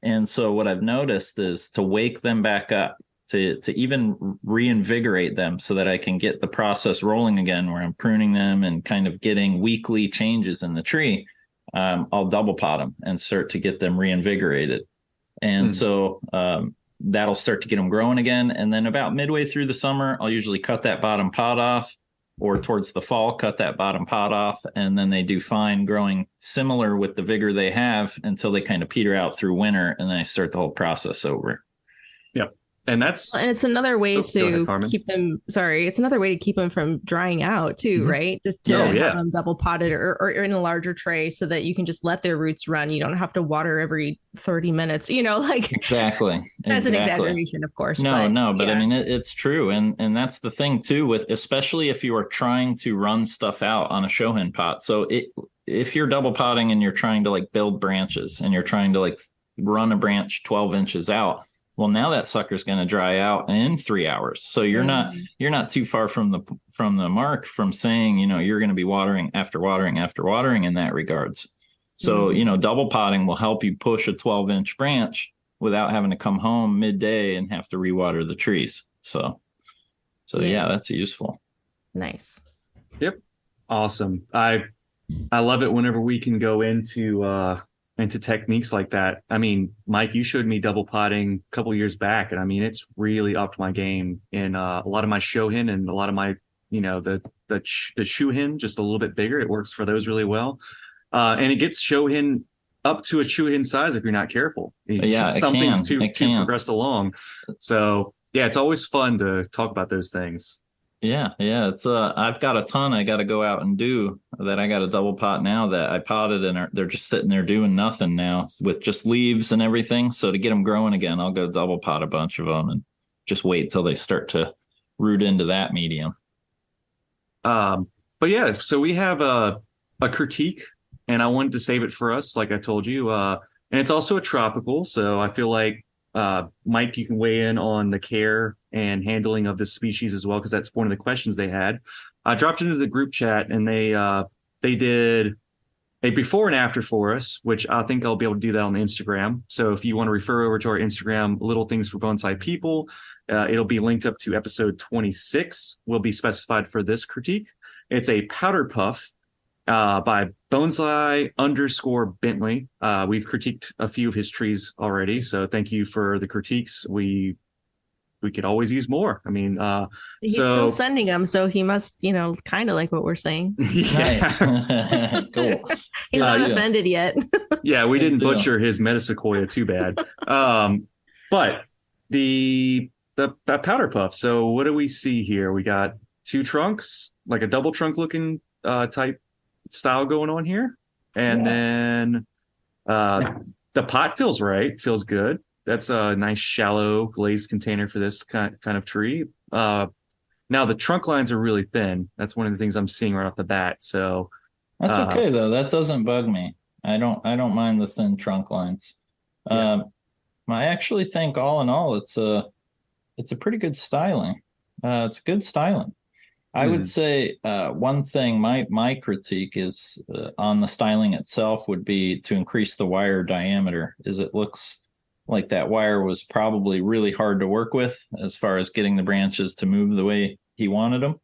And so what I've noticed is to wake them back up, to even reinvigorate them so that I can get the process rolling again, where I'm pruning them and kind of getting weekly changes in the tree. I'll double pot them and start to get them reinvigorated. And so that'll start to get them growing again. And then about midway through the summer, I'll usually cut that bottom pot off, or towards the fall, cut that bottom pot off. And then they do fine, growing similar with the vigor they have until they kind of peter out through winter. And then I start the whole process over. Yep. And it's another way to keep them. Sorry, it's another way to keep them from drying out too, right? Just to have them double potted or in a larger tray, so that you can just let their roots run. You don't have to water every 30 minutes. Exactly. That's an exaggeration, of course. But I mean it's true, and that's the thing too, with especially if you are trying to run stuff out on a shohin pot. So if you're double potting and you're trying to like build branches and you're trying to like run a branch 12 inches out. Well, now that sucker's going to dry out in 3 hours. So you're not too far from the mark from saying, you're going to be watering after watering after watering in that regards. So, double potting will help you push a 12-inch branch without having to come home midday and have to rewater the trees. So yeah, that's useful. Nice. Yep. Awesome. I love it whenever we can go into techniques like that. I mean, Mike, you showed me double potting a couple years back, and I mean, it's really upped my game in a lot of my shohin and a lot of my, the shuhin, just a little bit bigger. It works for those really well. And it gets shohin up to a shuhin size if you're not careful. Something's too progressed along. So yeah, it's always fun to talk about those things. Yeah. It's I've got a ton I got to go out and do that. I got a double pot now that I potted, and they're just sitting there doing nothing now with just leaves and everything. So to get them growing again, I'll go double pot a bunch of them and just wait till they start to root into that medium. But yeah, so we have a critique, and I wanted to save it for us, like I told you. And it's also a tropical, so I feel like Mike, you can weigh in on the care and handling of this species as well, because that's one of the questions they had. I dropped into the group chat, and they did a before and after for us, which I think I'll be able to do that on Instagram. So if you want to refer over to our Instagram, Little Things for Bonsai People, it'll be linked up to episode 26, will be specified for this critique. It's a powder puff by Bonsai_Bentley. We've critiqued a few of his trees already, so thank you for the critiques. We could always use more. I mean, he's still sending them, so he must, kind of like what we're saying. Nice. Cool. He's not offended yet. Yeah, we didn't do. butcher his metasequoia too bad. But the powder puff. So what do we see here? We got two trunks, like a double trunk looking type style going on here. And then the pot feels right, feels good. That's a nice shallow glazed container for this kind of tree. Now the trunk lines are really thin. That's one of the things I'm seeing right off the bat. So That's okay though. That doesn't bug me. I don't mind the thin trunk lines. Yeah. I actually think all in all, it's a pretty good styling. It's good styling. I would say one thing my critique is on the styling itself would be to increase the wire diameter. Is it looks like that wire was probably really hard to work with as far as getting the branches to move the way he wanted them.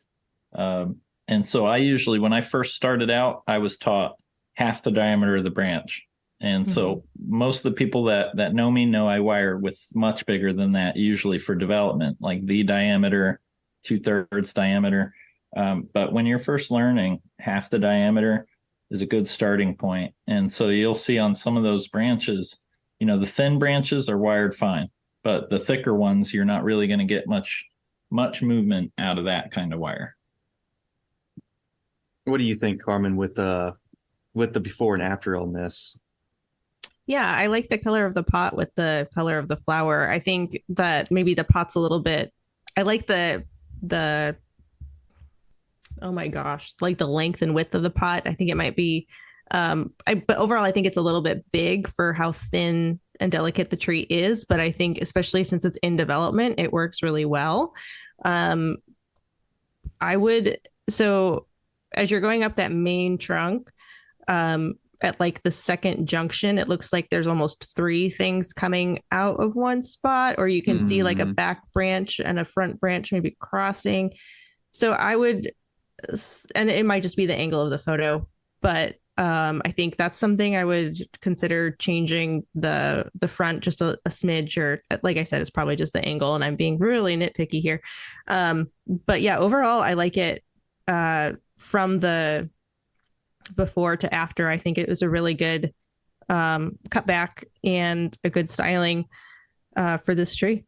And so I usually, when I first started out, I was taught half the diameter of the branch. And so most of the people that know me know I wire with much bigger than that, usually for development, like the diameter, 2/3 diameter. But when you're first learning, half the diameter is a good starting point. And so you'll see on some of those branches, the thin branches are wired fine, but the thicker ones, you're not really going to get much movement out of that kind of wire. what do you think, Carmen, with the before and after on this? Yeah, I like the color of the pot with the color of the flower. I think that maybe the pot's a little bit. I like the oh my gosh, like the length and width of the pot. I think it might be but overall I think it's a little bit big for how thin and delicate the tree is, but I think especially since it's in development, it works really well. I would so as you're going up that main trunk, at like the second junction, it looks like there's almost three things coming out of one spot, or you can see like a back branch and a front branch maybe crossing. So I would, and it might just be the angle of the photo, but I think that's something I would consider changing the front just a smidge, or like I said, it's probably just the angle and I'm being really nitpicky here. But yeah, overall, I like it from the before to after. I think it was a really good cutback and a good styling for this tree.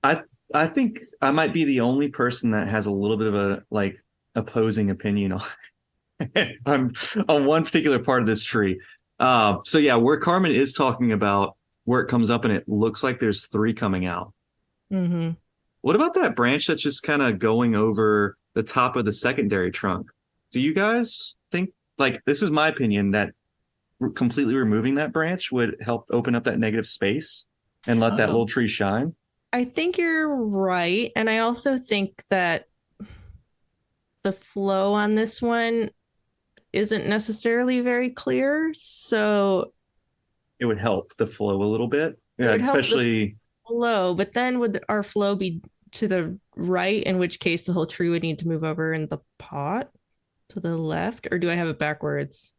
I think I might be the only person that has a little bit of a like opposing opinion on on one particular part of this tree. So yeah, where Carmen is talking about where it comes up and it looks like there's three coming out. Mm-hmm. What about that branch that's just kind of going over the top of the secondary trunk? Do you guys think, like, this is my opinion, that completely removing that branch would help open up that negative space and let that little tree shine? I think you're right. And I also think that the flow on this one isn't necessarily very clear. So it would help the flow a little bit. Yeah, especially flow. But then would our flow be to the right, in which case the whole tree would need to move over in the pot to the left? Or do I have it backwards?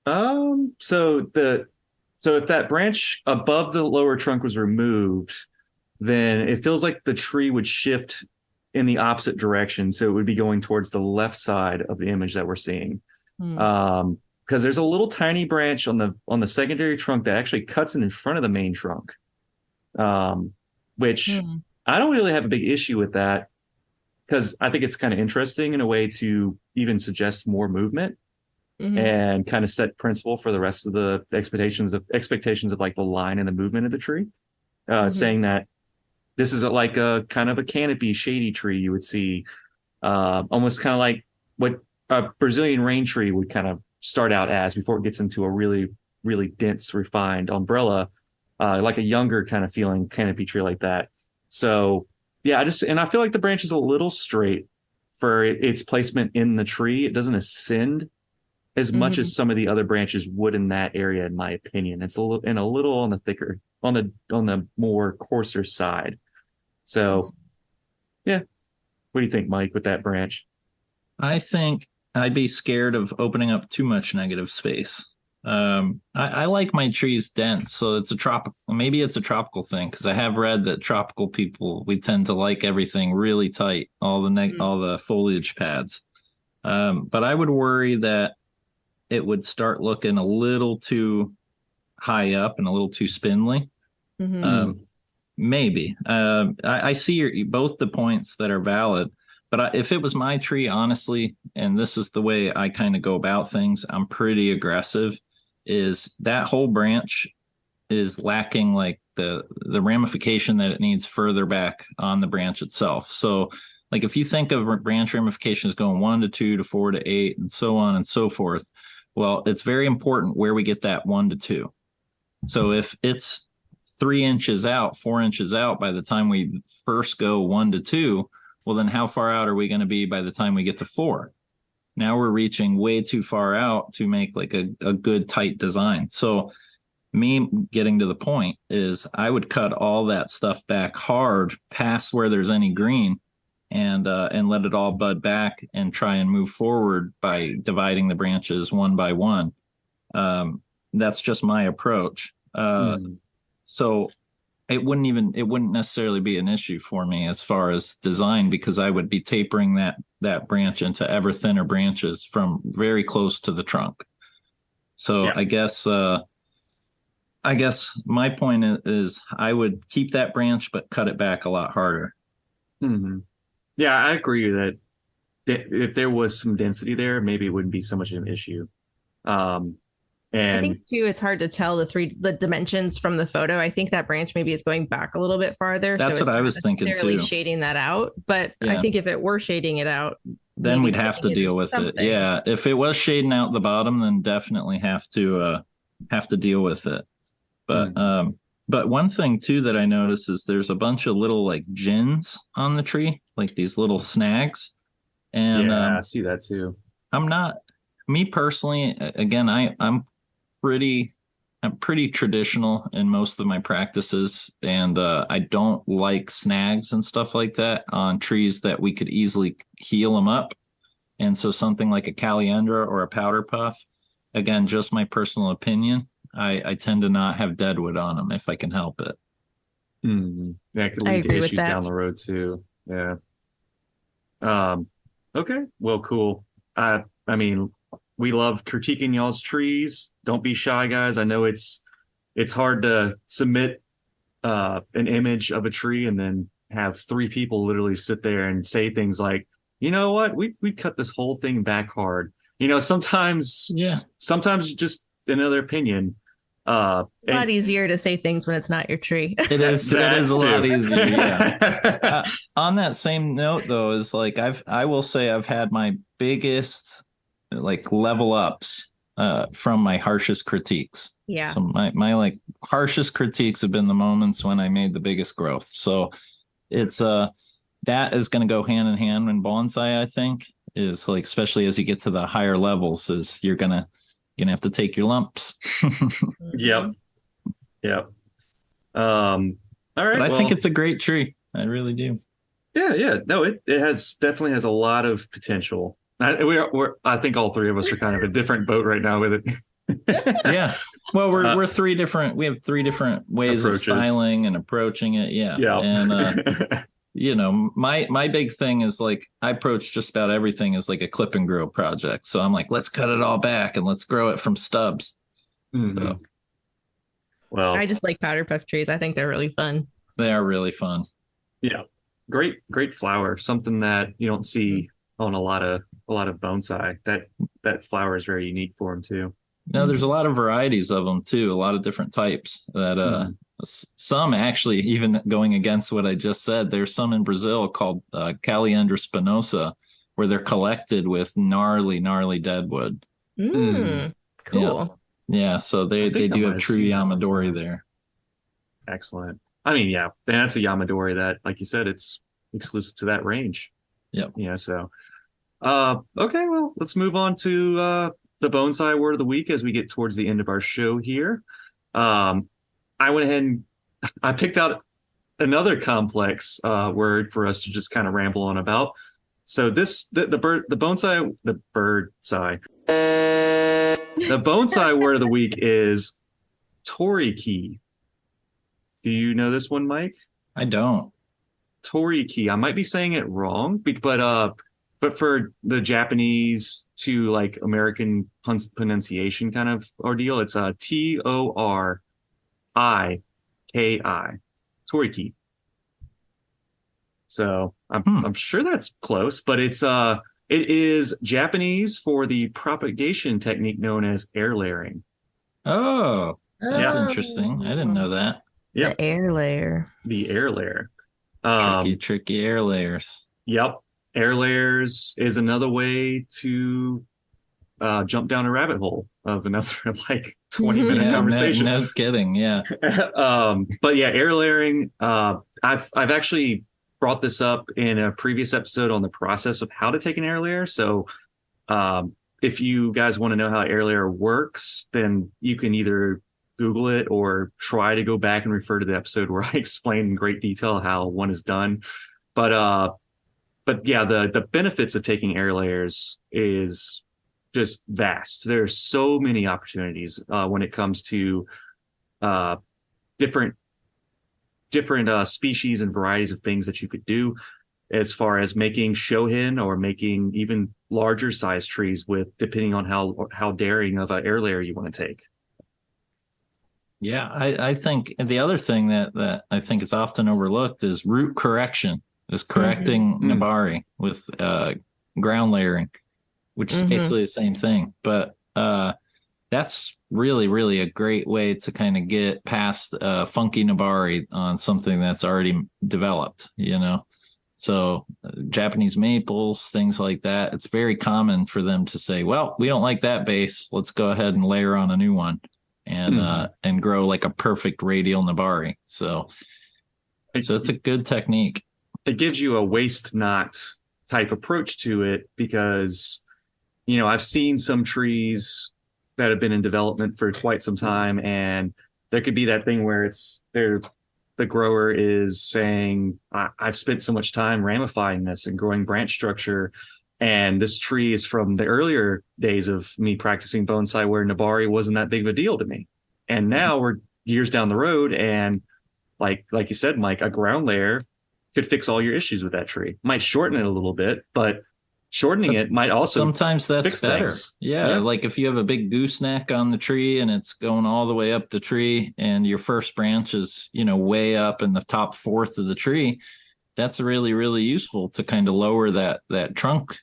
So if that branch above the lower trunk was removed, then it feels like the tree would shift in the opposite direction. So it would be going towards the left side of the image that we're seeing. Because there's a little tiny branch on the secondary trunk that actually cuts in front of the main trunk. Which I don't really have a big issue with that, because I think it's kind of interesting in a way to even suggest more movement and kind of set principle for the rest of the expectations of like the line and the movement of the tree. Saying that this is like a kind of a canopy shady tree you would see, almost kind of like what a Brazilian rain tree would kind of start out as before it gets into a really, really dense, refined umbrella, like a younger kind of feeling canopy tree like that. So yeah, I feel like the branch is a little straight for its placement in the tree. It doesn't ascend as much as some of the other branches would in that area, in my opinion. It's a little on the thicker, on the more coarser side. So yeah. What do you think, Mike, with that branch? I think I'd be scared of opening up too much negative space. I like my trees dense, so it's a tropical thing, because I have read that tropical people, we tend to like everything really tight, all the foliage pads. But I would worry that it would start looking a little too high up and a little too spindly. Mhm. Maybe. I see both the points that are valid, but if it was my tree, honestly, and this is the way I kind of go about things, I'm pretty aggressive. Is that whole branch is lacking like the ramification that it needs further back on the branch itself. So, like if you think of branch ramifications going 1 to 2 to 4 to 8 and so on and so forth, well, it's very important where we get that 1 to 2. So if it's 3 inches out, 4 inches out by the time we first go 1 to 2, well, then how far out are we going to be by the time we get to 4? Now we're reaching way too far out to make like a good tight design. So me getting to the point is I would cut all that stuff back hard past where there's any green and let it all bud back and try and move forward by dividing the branches one by one. That's just my approach. So it wouldn't necessarily be an issue for me as far as design, because I would be tapering that branch into ever thinner branches from very close to the trunk. So yeah. I guess my point is I would keep that branch, but cut it back a lot harder. Mm-hmm. Yeah, I agree that if there was some density there, maybe it wouldn't be so much of an issue. And I think too, it's hard to tell the dimensions from the photo. I think that branch maybe is going back a little bit farther. That's so what I was thinking too. Shading that out, but yeah. I think if it were shading it out, then we'd have to deal with it. Yeah, if it was shading out the bottom, then definitely have to deal with it. But one thing too that I noticed is there's a bunch of little like gins on the tree, like these little snags. And yeah, I see that too. Me personally, again, I'm pretty traditional in most of my practices, and I don't like snags and stuff like that on trees that we could easily heal them up. And so something like a caliandra or a powder puff, again, just my personal opinion, I tend to not have deadwood on them if I can help it. Mm-hmm. Yeah, it could lead to issues down the road too. Yeah. Okay. Well, cool. I mean, we love critiquing y'all's trees. Don't be shy, guys. I know it's hard to submit an image of a tree and then have 3 people literally sit there and say things like, you know what, we cut this whole thing back hard. You know, sometimes just another opinion. A lot easier to say things when it's not your tree. It is a lot easier. Yeah. On that same note, though, is like I will say I've had my biggest like level ups from my harshest critiques. Yeah. So my like harshest critiques have been the moments when I made the biggest growth. So it's that is going to go hand in hand in bonsai. I think is like, especially as you get to the higher levels, is you're gonna have to take your lumps. Yep. All right. But I think it's a great tree. I really do. Yeah. No, it definitely has a lot of potential. I think all 3 of us are kind of a different boat right now with it. Yeah. Well, we have 3 different ways of styling and approaching it. Yeah. And you know, my big thing is like I approach just about everything as like a clip and grow project. So I'm like, let's cut it all back and let's grow it from stubs. Mm-hmm. So, well, I just like powder puff trees. I think they're really fun. They are really fun. Yeah, great flower. Something that you don't see on a lot of bonsai. That flower is very unique for them too. No, there's a lot of varieties of them too. A lot of different types that some actually, even going against what I just said, there's some in Brazil called Caliandra spinosa, where they're collected with gnarly deadwood. Cool. Yeah, so they do have true Yamadori there. Excellent. I mean, yeah, that's a Yamadori that, like you said, it's exclusive to that range. Yep. Yeah, so okay, well, let's move on to the bonsai word of the week as we get towards the end of our show here. I went ahead and I picked out another complex word for us to just kind of ramble on about. So the bonsai word of the week is toriki. Do you know this one, Mike? I don't. Toriki. I might be saying it wrong, but but for the Japanese to like American pronunciation kind of ordeal, it's a Toriki. Toriki. So I'm sure that's close, but it is Japanese for the propagation technique known as air layering. Oh, that's Oh. interesting. I didn't know that. Yep, The air layer. the air layer. Tricky air layers. Yep, air layers is another way to jump down a rabbit hole of another like 20-minute Yeah, conversation. no kidding. Yeah. But yeah, air layering. I've actually brought this up in a previous episode on the process of how to take an air layer. So if you guys want to know how air layer works, then you can either Google it or try to go back and refer to the episode where I explain in great detail how one is done. But yeah, the benefits of taking air layers is just vast. There's so many opportunities when it comes to different species and varieties of things that you could do, as far as making shohin or making even larger size trees with, depending on how daring of an air layer you want to take. Yeah, I think the other thing that I think is often overlooked is root correction, is correcting Nabari with ground layering, which is basically the same thing. But that's really, really a great way to kind of get past funky Nabari on something that's already developed, you know? So Japanese maples, things like that, it's very common for them to say, well, we don't like that base. Let's go ahead and layer on a new one and grow like a perfect radial Nabari. So it's a good technique. It gives you a waste not type approach to it because, you know, I've seen some trees that have been in development for quite some time, and there could be that thing where the grower is saying, I've spent so much time ramifying this and growing branch structure, and this tree is from the earlier days of me practicing bonsai where Nabari wasn't that big of a deal to me. And now we're years down the road, and like you said, Mike, a ground layer could fix all your issues with that tree. Might shorten it a little bit, but shortening it might also sometimes that's fix better. Things. Yeah, like if you have a big gooseneck on the tree and it's going all the way up the tree, and your first branch is, you know, way up in the top fourth of the tree, that's really, really useful to kind of lower that trunk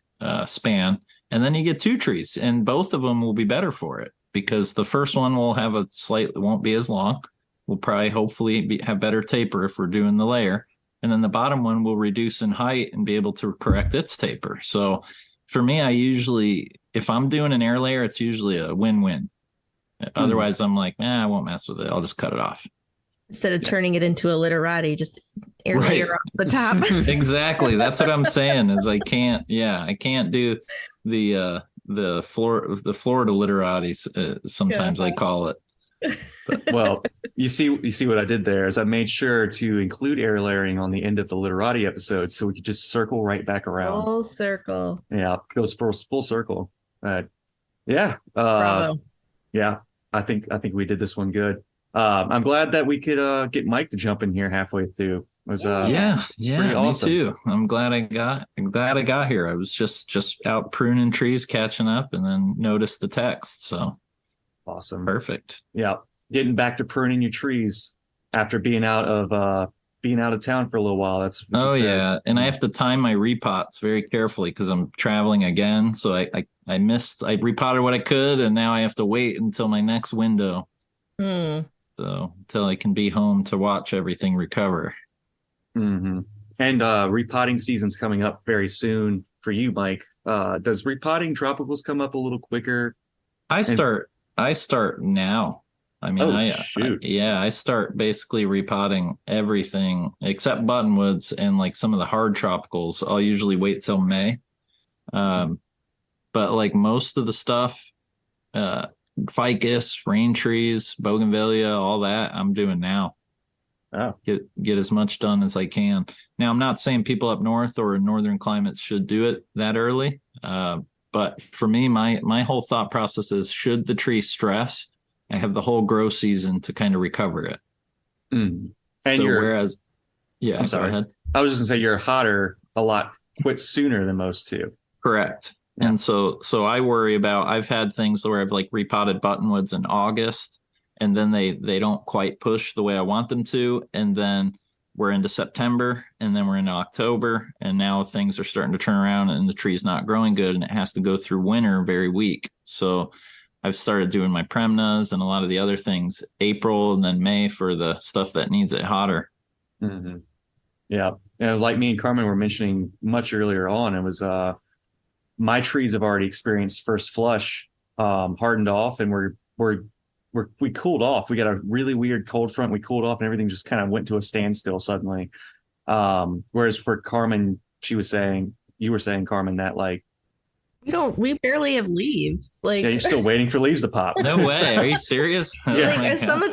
span, and then you get two trees, and both of them will be better for it because the first one will have won't be as long. We'll probably hopefully have better taper if we're doing the layer. And then the bottom one will reduce in height and be able to correct its taper. So for me, if I'm doing an air layer, it's usually a win-win. Otherwise, I'm like, I won't mess with it. I'll just cut it off. Instead of turning it into a literati, just air layer off the top. Exactly. That's what I'm saying is I can't do the Florida literatis. Sometimes I call it. But, well, you see what I did there is I made sure to include air layering on the end of the literati episode so we could just circle right back around. Full circle. Yeah, goes full circle. Yeah. Bravo. Yeah, I think we did this one good. I'm glad that we could get Mike to jump in here halfway through. It was pretty awesome. Me too. I'm glad I got here. I was just out pruning trees, catching up, and then noticed the text. So awesome. Perfect. Yeah. Getting back to pruning your trees after being out of town for a little while. That's yeah. And I have to time my repots very carefully because I'm traveling again. So I repotted what I could, and now I have to wait until my next window. So until I can be home to watch everything recover. Mm-hmm. And repotting season's coming up very soon for you, Mike. Does repotting tropicals come up a little quicker? I start now. I mean, I start basically repotting everything except buttonwoods and like some of the hard tropicals. I'll usually wait till May. But like most of the stuff, ficus, rain trees, bougainvillea, all that I'm doing now. Oh. Get as much done as I can. Now, I'm not saying people up north or in northern climates should do it that early. But for me, my whole thought process is, should the tree stress, I have the whole grow season to kind of recover it. And so I'm sorry. Go ahead. I was just gonna say you're hotter a lot quit sooner than most too. Correct. Yeah. And so I worry about, I've had things where I've like repotted buttonwoods in August, and then they don't quite push the way I want them to. And then we're into September, and then we're into October, and now things are starting to turn around and the tree's not growing good, and it has to go through winter very weak. So I've started doing my Premnas and a lot of the other things April and then May for the stuff that needs it hotter. Mm-hmm. Yeah. Like me and Carmen were mentioning much earlier on, it was my trees have already experienced first flush, hardened off, and we cooled off. We got a really weird cold front. We cooled off, and everything just kind of went to a standstill suddenly. Whereas for Carmen, you were saying, Carmen, that like we barely have leaves. Like, yeah, you're still waiting for leaves to pop. No way. Are you serious? Yeah. like some of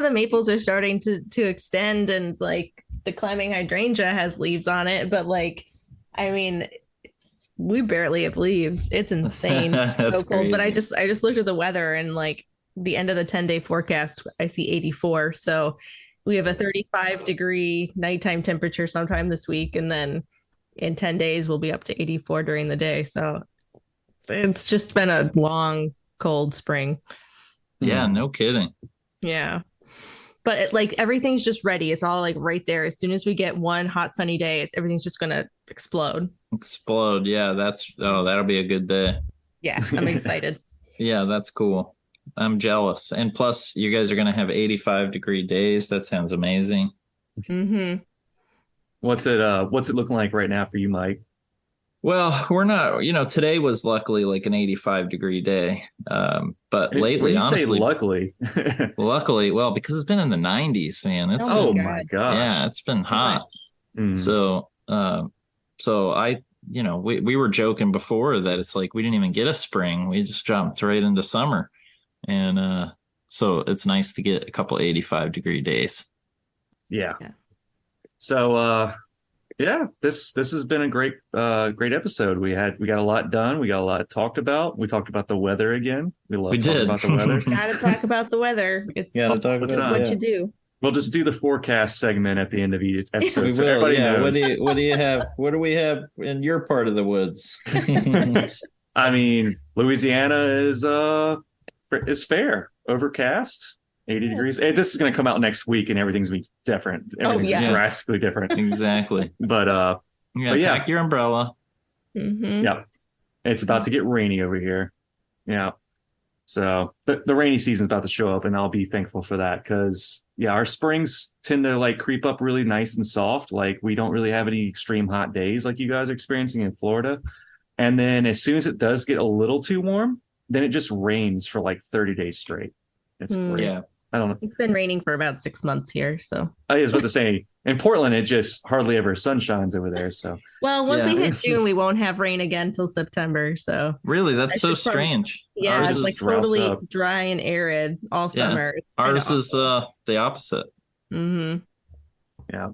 the maples are starting to extend, and like the climbing hydrangea has leaves on it, but like, I mean, we barely have leaves. It's insane. That's so cold. crazy. But I just looked at the weather, and like the end of the 10-day forecast, I see 84. So we have a 35-degree nighttime temperature sometime this week, and then in 10 days we'll be up to 84 during the day. So it's just been a long, cold spring. Yeah, no kidding. Yeah. But like everything's just ready. It's all like right there. As soon as we get one hot sunny day, everything's just going to explode. Explode. Yeah, that'll be a good day. Yeah, I'm excited. Yeah, that's cool. I'm jealous. And plus, you guys are going to have 85-degree days. That sounds amazing. Mm-hmm. What's it looking like right now for you, Mike? Well, we're not, today was luckily like an 85-degree day. But lately, when you honestly, say luckily, well, because it's been in the 90s, man. It's Oh been, my gosh. yeah, it's been hot. Mm. So I, we were joking before that it's like we didn't even get a spring. We just jumped right into summer. And so it's nice to get a couple 85-degree days. Yeah. So yeah, this has been a great episode. We got a lot done. We got a lot talked about. We talked about the weather again. We talking about the weather. Gotta talk about the weather. It's what you do. We'll just do the forecast segment at the end of each episode. We so will, everybody yeah. knows. What do you have? What do we have in your part of the woods? I mean, Louisiana is fair. Overcast, 80 degrees. Hey, this is going to come out next week, and everything's going to be different. Everything's gonna be drastically different. Exactly. But yeah, pack your umbrella. Mm-hmm. Yeah, it's about to get rainy over here. Yeah. So the rainy season's about to show up, and I'll be thankful for that because, yeah, our springs tend to like creep up really nice and soft. Like we don't really have any extreme hot days like you guys are experiencing in Florida. And then as soon as it does get a little too warm, then it just rains for like 30 days straight. It's great. Yeah. I don't know. It's been raining for about 6 months here. So I was about to say, in Portland, it just hardly ever sun shines over there. So well, once we hit June, we won't have rain again till September. So really, that's so strange. Yeah, Ours it's like totally dry and arid all summer. It's ours is the opposite. Mm-hmm. Yeah.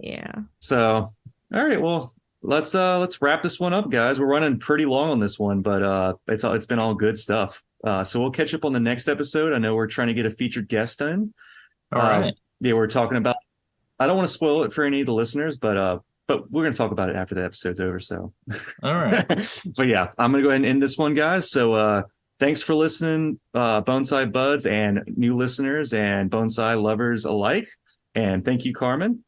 Yeah. So all right, well, let's wrap this one up, guys. We're running pretty long on this one, but it's been all good stuff. So we'll catch up on the next episode. I know we're trying to get a featured guest in. All right. Yeah, we're talking about. I don't want to spoil it for any of the listeners, but we're going to talk about it after the episode's over. So, all right. But yeah, I'm going to go ahead and end this one, guys. So thanks for listening, Bonsai buds and new listeners and bonsai lovers alike. And thank you, Carmen.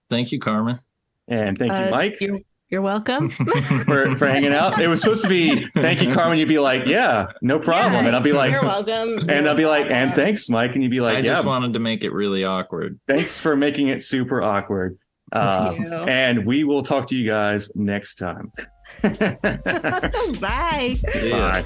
Thank you, Carmen. And thank you, Mike. You're welcome for hanging out. It was supposed to be thank you, Carmen. You'd be like, yeah, no problem. Yeah, and I'll be like, you're welcome. And I'll be like, and thanks, Mike. And you'd be like, I just wanted to make it really awkward. Thanks for making it super awkward. And we will talk to you guys next time. Bye. Bye.